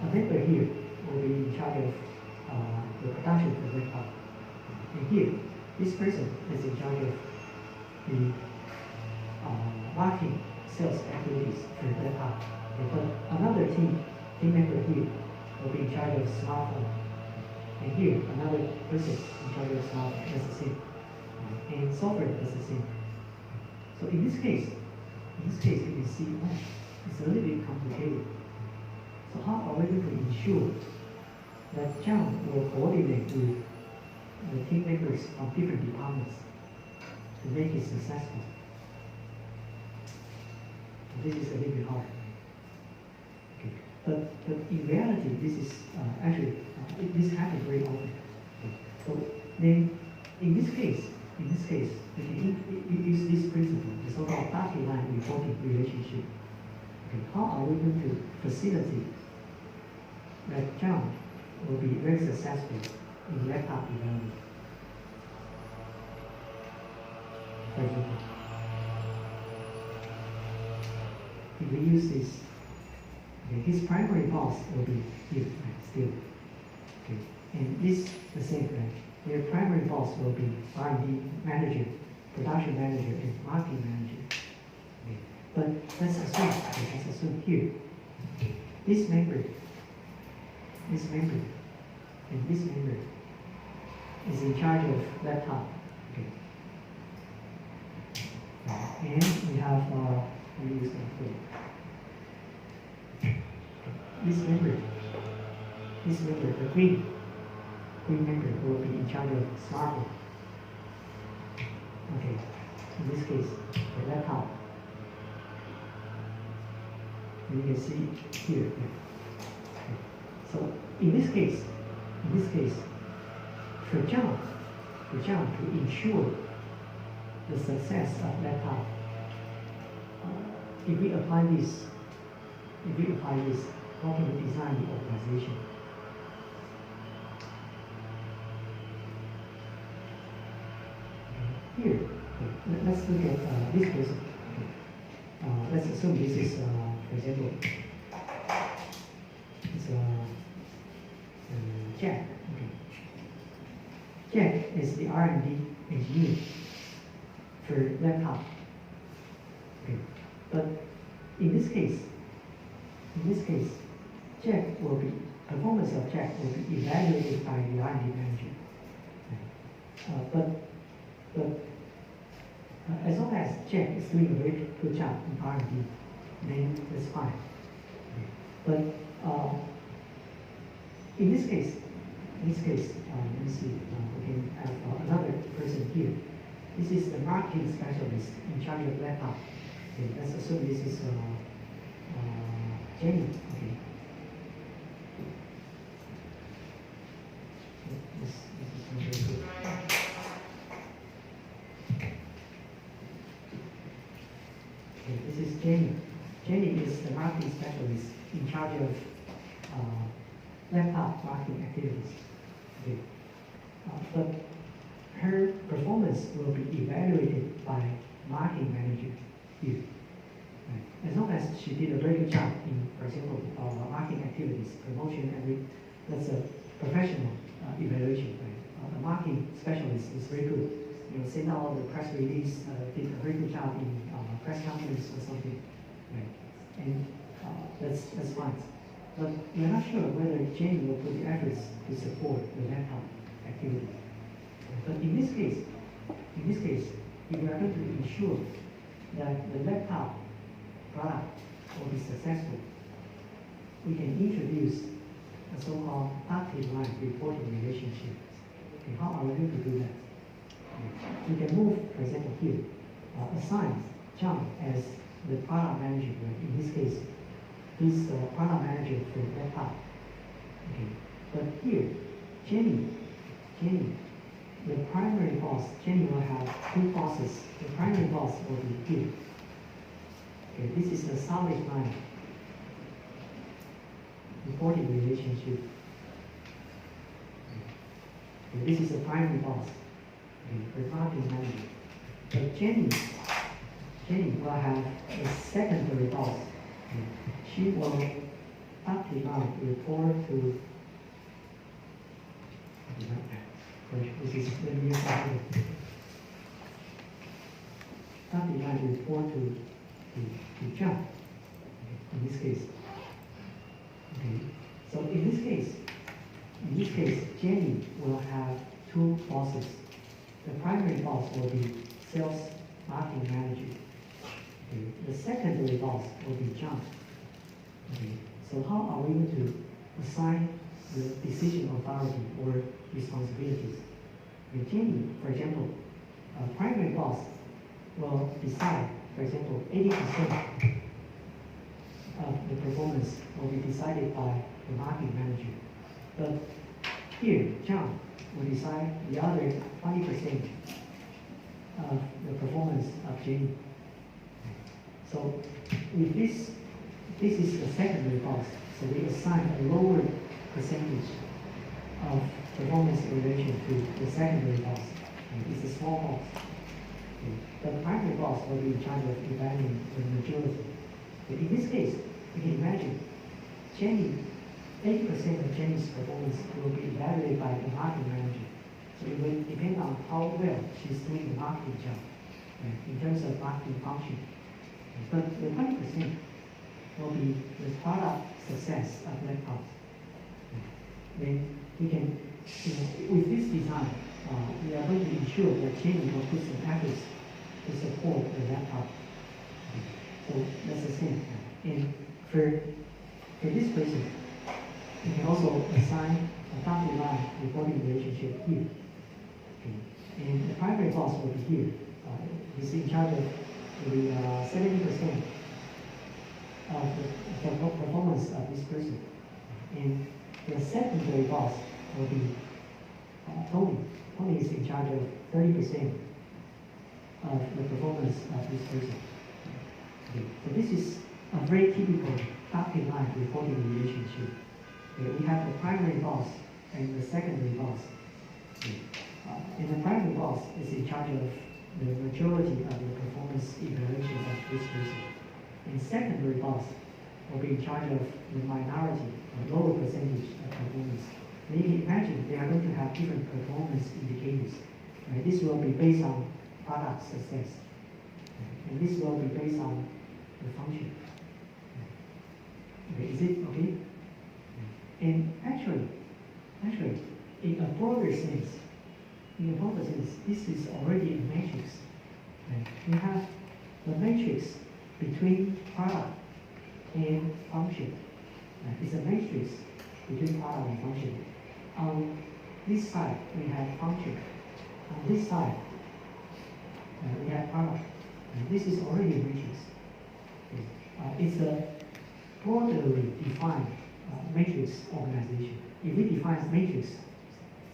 a member here will be in charge of the production for laptop. And here, this person is in charge of the marketing sales activities for laptop. Okay, but another team member here will be in charge of smartphone. And here, another person in charge of smartphone. That's the same. And software is the same. So in this case, you can see it's a little bit complicated. So how are we going to ensure that John will coordinate with the team members from different departments to make it successful? This is a little bit hard. Okay. But in reality, this is this happens very often. Okay. So then, in this case, we can use this principle, the so-called dotted line reporting relationship. Okay. How are we going to facilitate that John will be very successful in laptop development? For example, if we use this, okay, his primary boss will be here, right, still. Okay. And this the same, right? Their primary boss will be R&D manager, production manager, and marketing manager. Okay. But let's assume here, this member, and this member is in charge of laptop. Okay. And we have let me use that for this member, the green member will be in charge of smartphone. Okay. in this case, the laptop. And you can see here. Okay. So in this case, for John, to ensure the success of laptop, if we apply this, how can we design the organization? Here, okay, let's look at this person. Okay. Let's assume this is, for example, it's Jack. Okay. Jack is the R&D engineer for laptop. Okay. But in this case, performance of Jack will be evaluated by the R&D manager. As long as Jack is doing a very good job in R&D, then that's fine. But in this case, let me see, we can have another person here. This is the marketing specialist in charge of laptop. Okay, let's assume this is Jenny. Okay. This is not very good. Okay, this is Jenny. Jenny is the marketing specialist in charge of laptop marketing activities. Okay. But her performance will be evaluated by marketing manager here. Right. As long as she did a very good job in, for example, marketing activities, promotion, that's a professional evaluation. Right? The marketing specialist is very good. Send out the press release, did a very good job in press conference or something. Right? And that's fine. But we're not sure whether Jenny will put the efforts to support the laptop activity. But in this case, if we are going to ensure that the laptop product will be successful, we can introduce a so-called dotted line reporting relationship. Okay, how are we going to do that? Okay. We can move, for example, here, assign John as the product manager. Right? In this case, he's the product manager for the laptop. Okay. But here, Jenny, the primary boss, Jenny will have two bosses. The primary boss will be here. Okay, this is the solid line reporting relationship. Okay, this is the primary boss, okay, the marketing manager. But Jenny will have a secondary boss. Okay. She will dotted line report to. This is the new dotted line report to John. Okay, in this case. Okay. So in this case, Jenny will have two bosses. The primary boss will be sales marketing manager. Okay. The secondary boss will be John. Okay. So how are we going to assign the decision authority or responsibilities? Okay. Jenny, for example, primary boss will decide, for example, 80% of the performance will be decided by the marketing manager. But here, John will decide the other 20% of the performance of Jenny. So with this is the secondary boss. So we assign a lower percentage of performance in relation to the secondary boss. It's a small boss. The primary boss will be in charge of evaluating the majority. But in this case, you can imagine Jenny, 80% of Jenny's performance will be evaluated by the marketing manager. So it will depend on how well she's doing the marketing job, right, in terms of marketing function. But the 20% will be the product success of laptops. Then we can, with this design, we are going to ensure that Jenny will put some efforts to support the laptop. So that's the same. And for this person, you can also assign a dotted line reporting relationship here. Okay. And the primary boss will be here. he's in charge of the 70% of the performance of this person. And the secondary boss will be Tony. Tony is in charge of 30% of the performance of this person. Okay. So this is a very typical dotted line reporting relationship. Okay. We have the primary boss and the secondary boss. Okay. And the primary boss is in charge of the majority of the performance evaluation of this person. And secondary boss will be in charge of the minority, or lower percentage of performance. And you can imagine they are going to have different performance indicators. Right? This will be based on product success. And this will be based on the function. Okay, is it okay? And actually, in a broader sense, this is already a matrix. Right? We have the matrix between product and function. Right? It's a matrix between product and function. On this side, we have function. On this side, we have product. And this is already a matrix. It's a broadly defined matrix organization. If we define matrix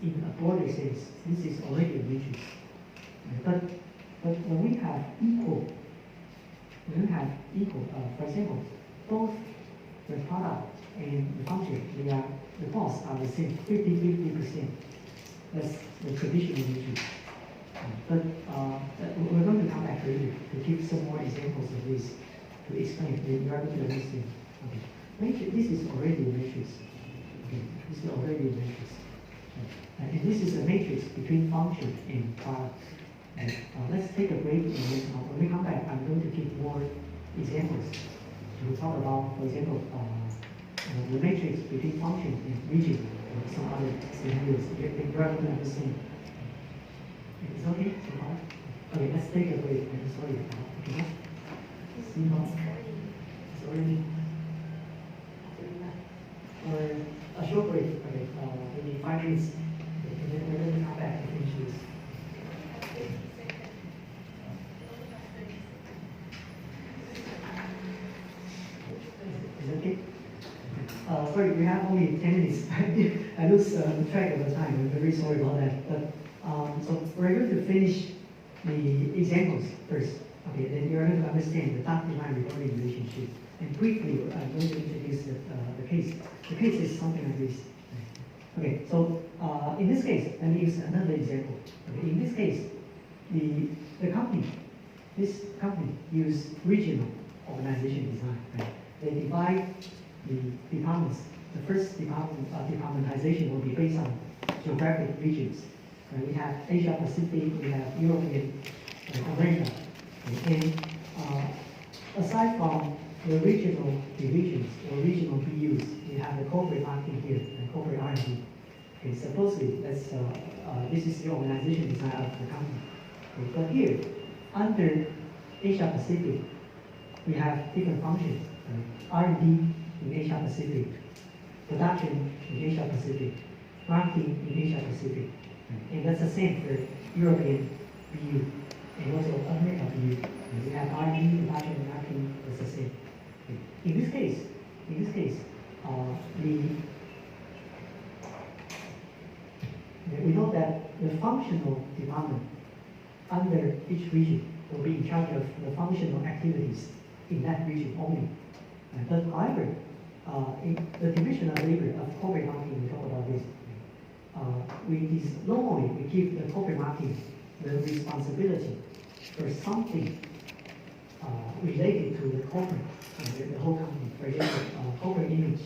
in a broader sense, this is already a matrix. But when we have equal, for example, both the product and the function, the boss are the same, 50-50%. That's the traditional matrix. But we're going to come back later to give some more examples of this to explain. You are going to understand. Okay. Matrix, this is already a matrix. Okay. This is already a matrix. And this is a matrix between function and product. Let's take a break, and then when we come back, I'm going to give more examples. We'll talk about, for example, the matrix between function and region, or some other scenarios. You are going to understand. It's okay so far? Okay, let's take a break. I'm sorry. Okay. See you now. Sorry. Or a short break. Okay. Maybe 5 minutes. Okay. And then we're going to come back and finish this. Is it okay? Sorry, we have only 10 minutes. I lose track of the time. I'm very sorry about that. But so we're going to finish the examples first. Okay, then you're going to understand the dotted line reporting relationship. And quickly, I'm going to introduce the case. The case is something like this. Okay, so in this case, let me use another example. Okay, in this case, this company use regional organization design. Right? They divide the departments. The first departmentization will be based on geographic regions. We have Asia Pacific, we have Europe and America. And aside from the regional divisions or regional BUs, we have the corporate marketing here and corporate R&D. Okay, supposedly this is the organization design of the company. Okay, but here, under Asia Pacific, we have different functions. R&D in Asia Pacific, production in Asia Pacific, marketing in Asia Pacific. And that's the same for European BU and also American BU. We have R&D, production, and marketing, that's the same. In this case, we know that the functional department under each region will be in charge of the functional activities in that region only. But however, in the division of labor of corporate marketing, we talk about this. Normally we give the corporate marketing the responsibility for something related to the corporate, the whole company. For example, corporate image.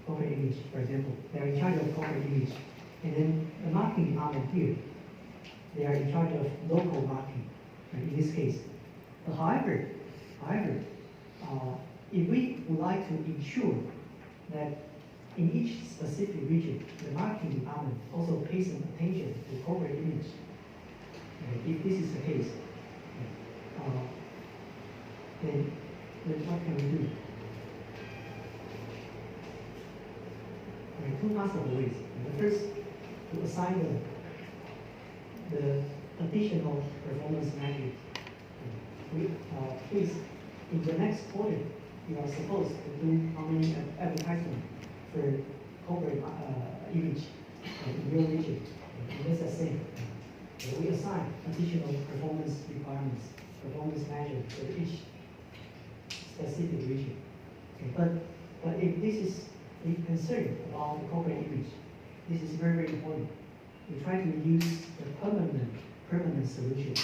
Corporate image, for example, they are in charge of corporate image. And then the marketing department here, they are in charge of local marketing, right, in this case. But however, if we would like to ensure that in each specific region, the marketing department also pays some attention to corporate image, if this is the case, then what can we do? There are two possible ways. The first, to assign the additional performance measures. Please, in the next quarter, you are supposed to do how many advertisement for corporate image in your region. And that's the same. We assign additional performance requirements, performance measures for each specific region. Okay, but if this is a concern about the corporate image, this is very, very important. We try to use the permanent solution,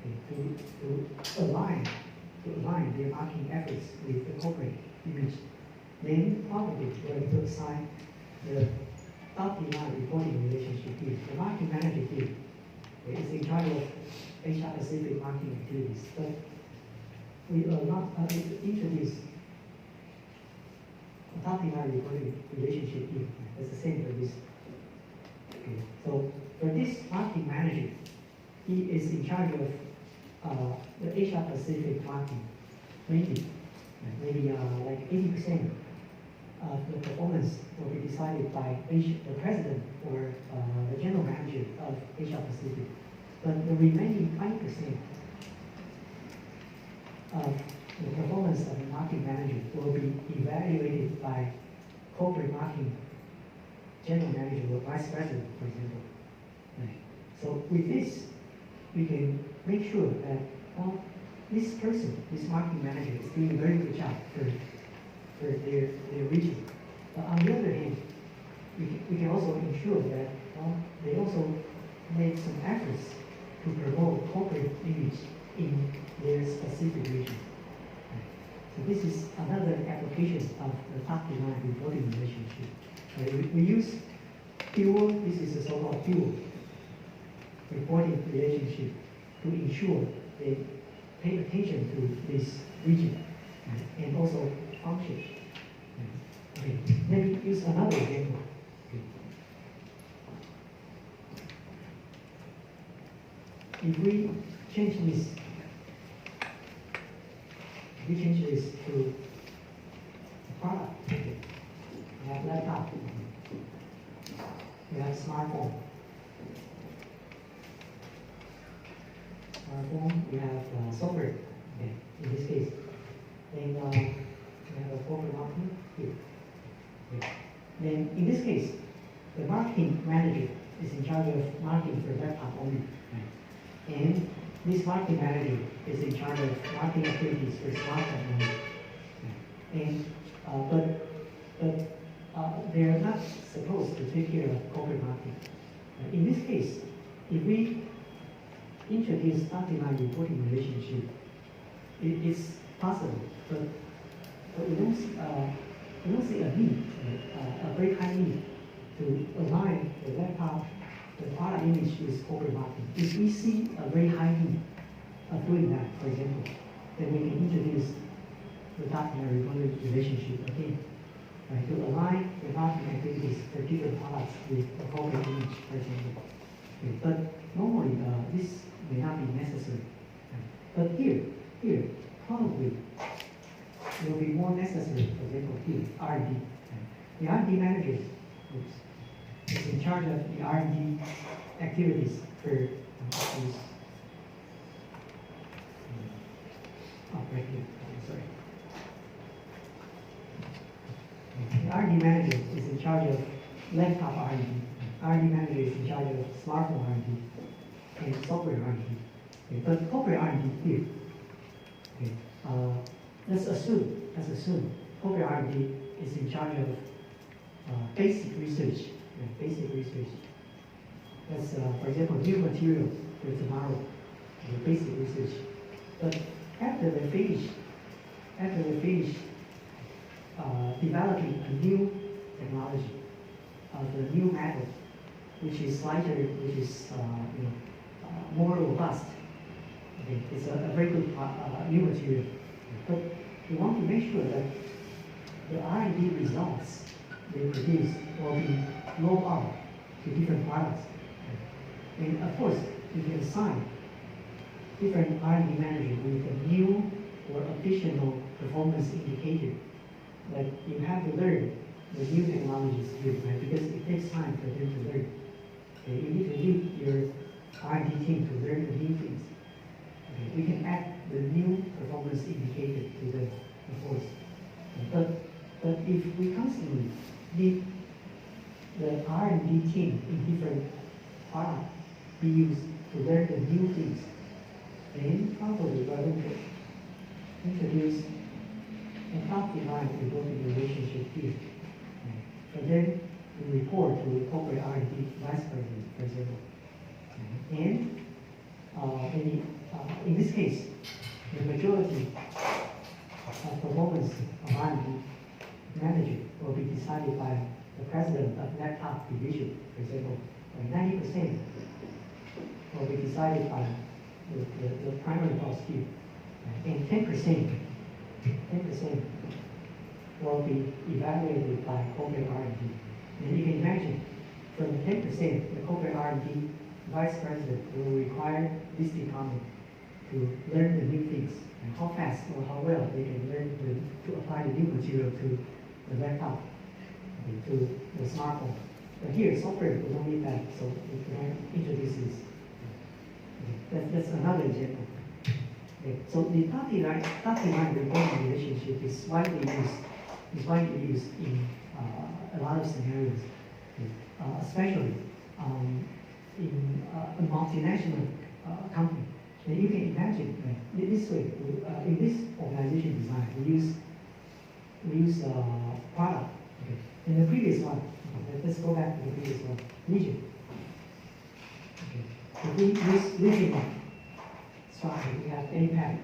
okay, to align their marketing efforts with the corporate image. Then probably we're going to assign the dotted line reporting relationship here. The marketing manager here is in charge of Asia Pacific marketing activities, but we are not introduce a dotted line reporting relationship here. It's the same for this. Okay. So for this marketing manager, he is in charge of the Asia Pacific marketing, maybe like 80% of the performance will be decided by the president or the general manager of Asia Pacific. But the remaining 5% of the performance of the marketing manager will be evaluated by corporate marketing general manager or vice president, for example. Right. So with this, we can make sure that this person, this marketing manager, is doing a very good job for their region. But on the other hand, we can also ensure that they also make some efforts to promote corporate image in their specific region. Right. So this is another application of the top-to-line reporting relationship. We use dual, this is a so-called dual reporting relationship to ensure they pay attention to this region and also function. Okay, let me use another example. Okay. If we change this, to product, okay. We have laptop, we have smartphone. We have software, okay, in this case. Then we have a corporate marketing here. Okay. Then in this case, the marketing manager is in charge of marketing for laptop only. Right. And this marketing manager is in charge of marketing activities for smartphone only. Right. And but they are not supposed to take care of corporate marketing. In this case, if we introduce dotted-line reporting relationship, it's possible, but we don't see a need, a very high need to align the laptop, the product image with corporate marketing. If we see a very high need of doing that, for example, then we can introduce the dotted-line reporting relationship again, right, to align the marketing activities for different products with the corporate image, for example. Okay, but normally this may not be necessary. But here, probably it will be more necessary. For example, here, R&D. The R&D manager is in charge of the R&D activities for these. Right here. Sorry. The R&D manager is in charge of laptop R&D. R&D manager is in charge of smartphone R&D and software R&D. Okay, but corporate R&D here. Okay, let's assume corporate R&D is in charge of basic research. Basic research. That's, for example, new material for tomorrow. Basic research. But after they finish developing a new technology, the new method, which is lighter, which is more robust. Okay, it's a very good new material. But we want to make sure that the R&D results they produce will be rolled out to different products. And of course, we can assign different R&D managers with a new or additional performance indicator. Like you have to learn the new technologies here, right? Because it takes time for them to learn. Okay, you need to lead R&D team to learn the new things. Okay, we can add the new performance indicator to the course. But if we constantly need the R&D team in different products be used to learn the new things, then probably we're going to introduce an optimized reporting relationship here. And then we report to the corporate R&D vice president, for example. And in this case, the majority of performance of R&D manager will be decided by the president of laptop division, for example. 90% will be decided by the primary boss here. And 10% will be evaluated by corporate R&D. And you can imagine, from 10%, the corporate R&D vice president will require this department to learn the new things and how fast or how well they can learn to apply the new material to the laptop, to the smartphone. But here, software, we don't need that, so we can introduce this. That's another example. Okay. So the dotted line reporting relationship is widely used in a lot of scenarios, especially in a multinational company. And you can imagine this way, in this organization design, we use product. Okay. In the previous one, let's go back to the previous one, region. Okay. If we use region one structure, we have APAC,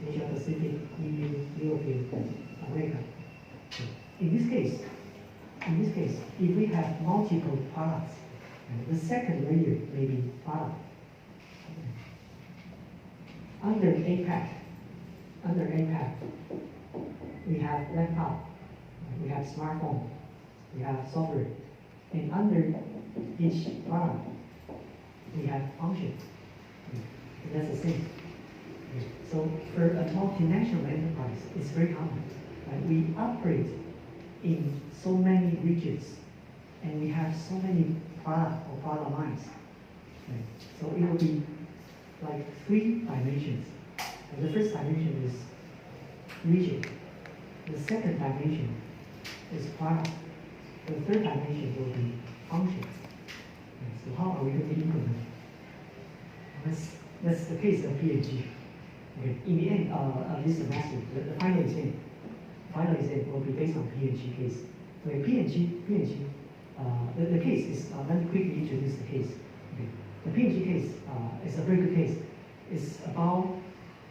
Asia Pacific, EU, European, and America. Okay. In this case, if we have multiple products, the second layer may be product. Under APAC, we have laptop, we have smartphone, we have software, and under each product, we have function. And that's the same. So for a multinational enterprise, it's very common. We operate in so many regions, and we have so many product or product lines. So it will be like 3 dimensions. And the first dimension is region. The second dimension is product. The third dimension will be function. So how are we going to implement? That's the case of P&G. Okay. In the end of this semester, the final exam will be based on P&G case. Okay, P&G, the case is, let me quickly introduce the case. Okay. The P&G case is a very good case. It's about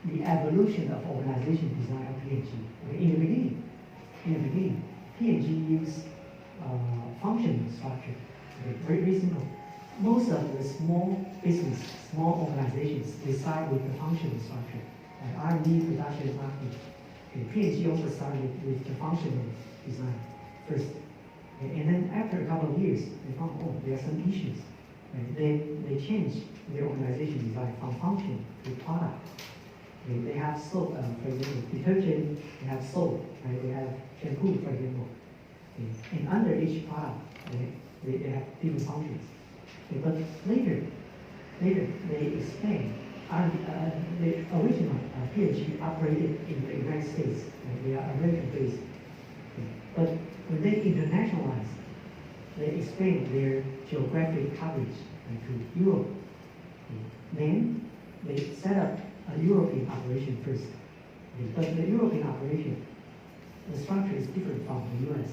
the evolution of organization design of P&G. Okay. In the beginning, P&G used function structure. Okay. Very simple. Most of the small business, small organizations, they start with the function structure. R&D, production, marketing. Okay. P&G also started with the functional design first. Okay. And then after a couple of years, they found, oh, there are some issues. They changed their organization design from function to product. They have soap, for example, detergent, they have soap, right? They have shampoo, for example. Okay. And under each product, they have different functions. Okay. But later, they expand. The original P&G operated in the United States. They are American-based. Okay. But when they internationalize, they expand their geographic coverage to Europe. Okay. Then they set up a European operation first. Okay. But the European operation, the structure is different from the US.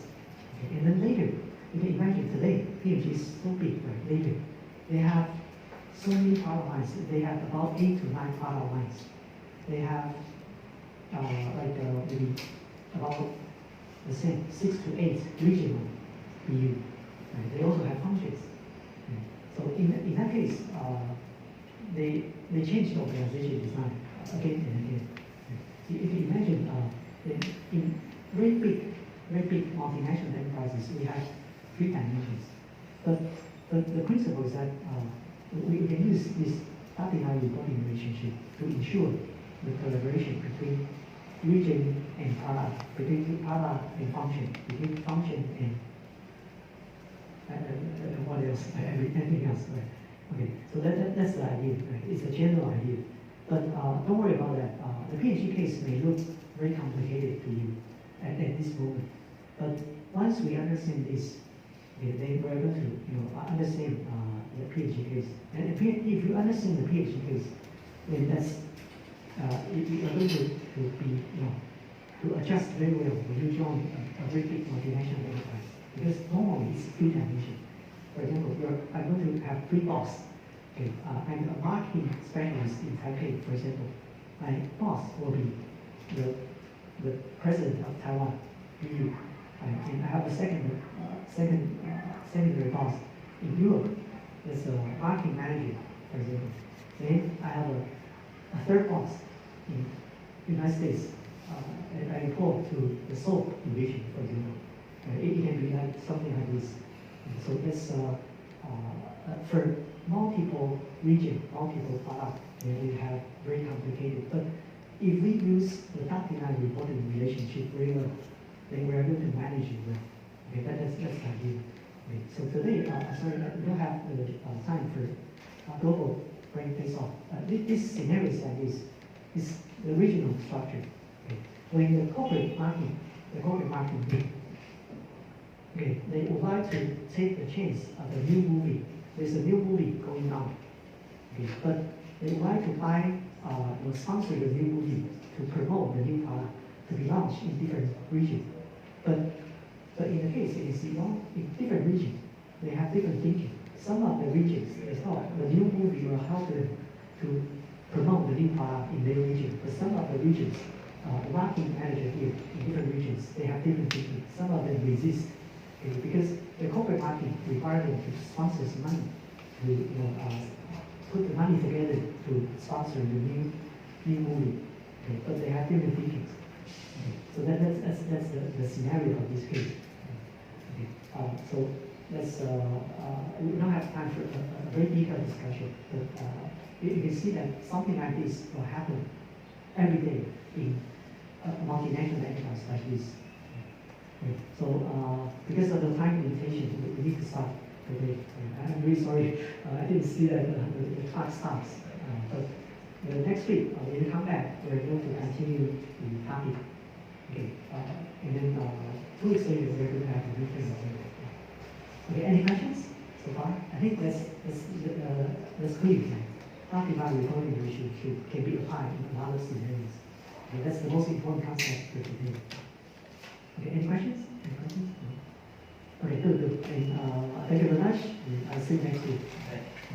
Okay. And then later, you can imagine today, P&G is so big, right? Later, they have so many product lines. They have about 8 to 9 product lines. They have maybe about the same 6 to 8 regional BU. Right? They also have functions. So in that case, they change the organization design again and again. So if you imagine in very big multinational enterprises, we have 3 dimensions. But the principle is that we can use this dotted line reporting relationship to ensure the collaboration between region and product, between product and function, between function and what else? Everything else. Right? Okay, so that's the idea, right? It's a general idea. But don't worry about that. The PhD case may look very complicated to you at this moment. But once we understand this, okay, then we're going to understand the PhD case. And if you understand the PhD case, then that's you are going to be to adjust very well when you join a very big multinational enterprise. Because normally it's full-time mission. For example, I'm going to have 3 bosses. Okay, I'm a marketing specialist in Taipei, for example. My boss will be the president of Taiwan, EU. And I have a secondary boss in Europe. There's a marketing manager, for example. Then I have a third boss in United States. And I report to the soap division, for example. It can be like something like this. So that's for multiple region, multiple product, then we have very complicated. But if we use the dotted line reporting relationship very well, then we are going to manage it well. Okay, that's the idea. Okay, so today, sorry, we don't have the time for global brain face-off. This scenario is like this. Is the regional structure. Okay. When the corporate market okay, they would like to take the chance of a new movie. There's a new movie going on. Okay, but they would like to buy or sponsor the new movie to promote the new product to be launched in different regions. But in the case, in different regions, they have different thinking. Some of the regions, they thought the new movie will help them to promote the new product in their region. But some of the regions, the marketing manager here in different regions, they have different thinking. Some of them resist. Okay, because the corporate market requires them to sponsor some money, to put the money together to sponsor the new movie. Okay, but they have different thinkings. Okay, so that's the scenario of this case. Okay, so let's we don't have time for a very detailed discussion, but you can see that something like this will happen every day in a multinational enterprise like this. Okay, so because of the time limitation, we need to stop today. I'm really sorry, I didn't see that the clock stops. But next week, when we come back, we're going to continue the topic. Okay, and then 2 weeks later, we're going to have a new presentation. Okay, any questions so far? I think that's clear. Talking about recording relationship can be applied in a lot of scenarios. Okay, that's the most important concept for today. Okay, any questions? Any questions? No? Okay, good. And thank you very much. I'll see you next week.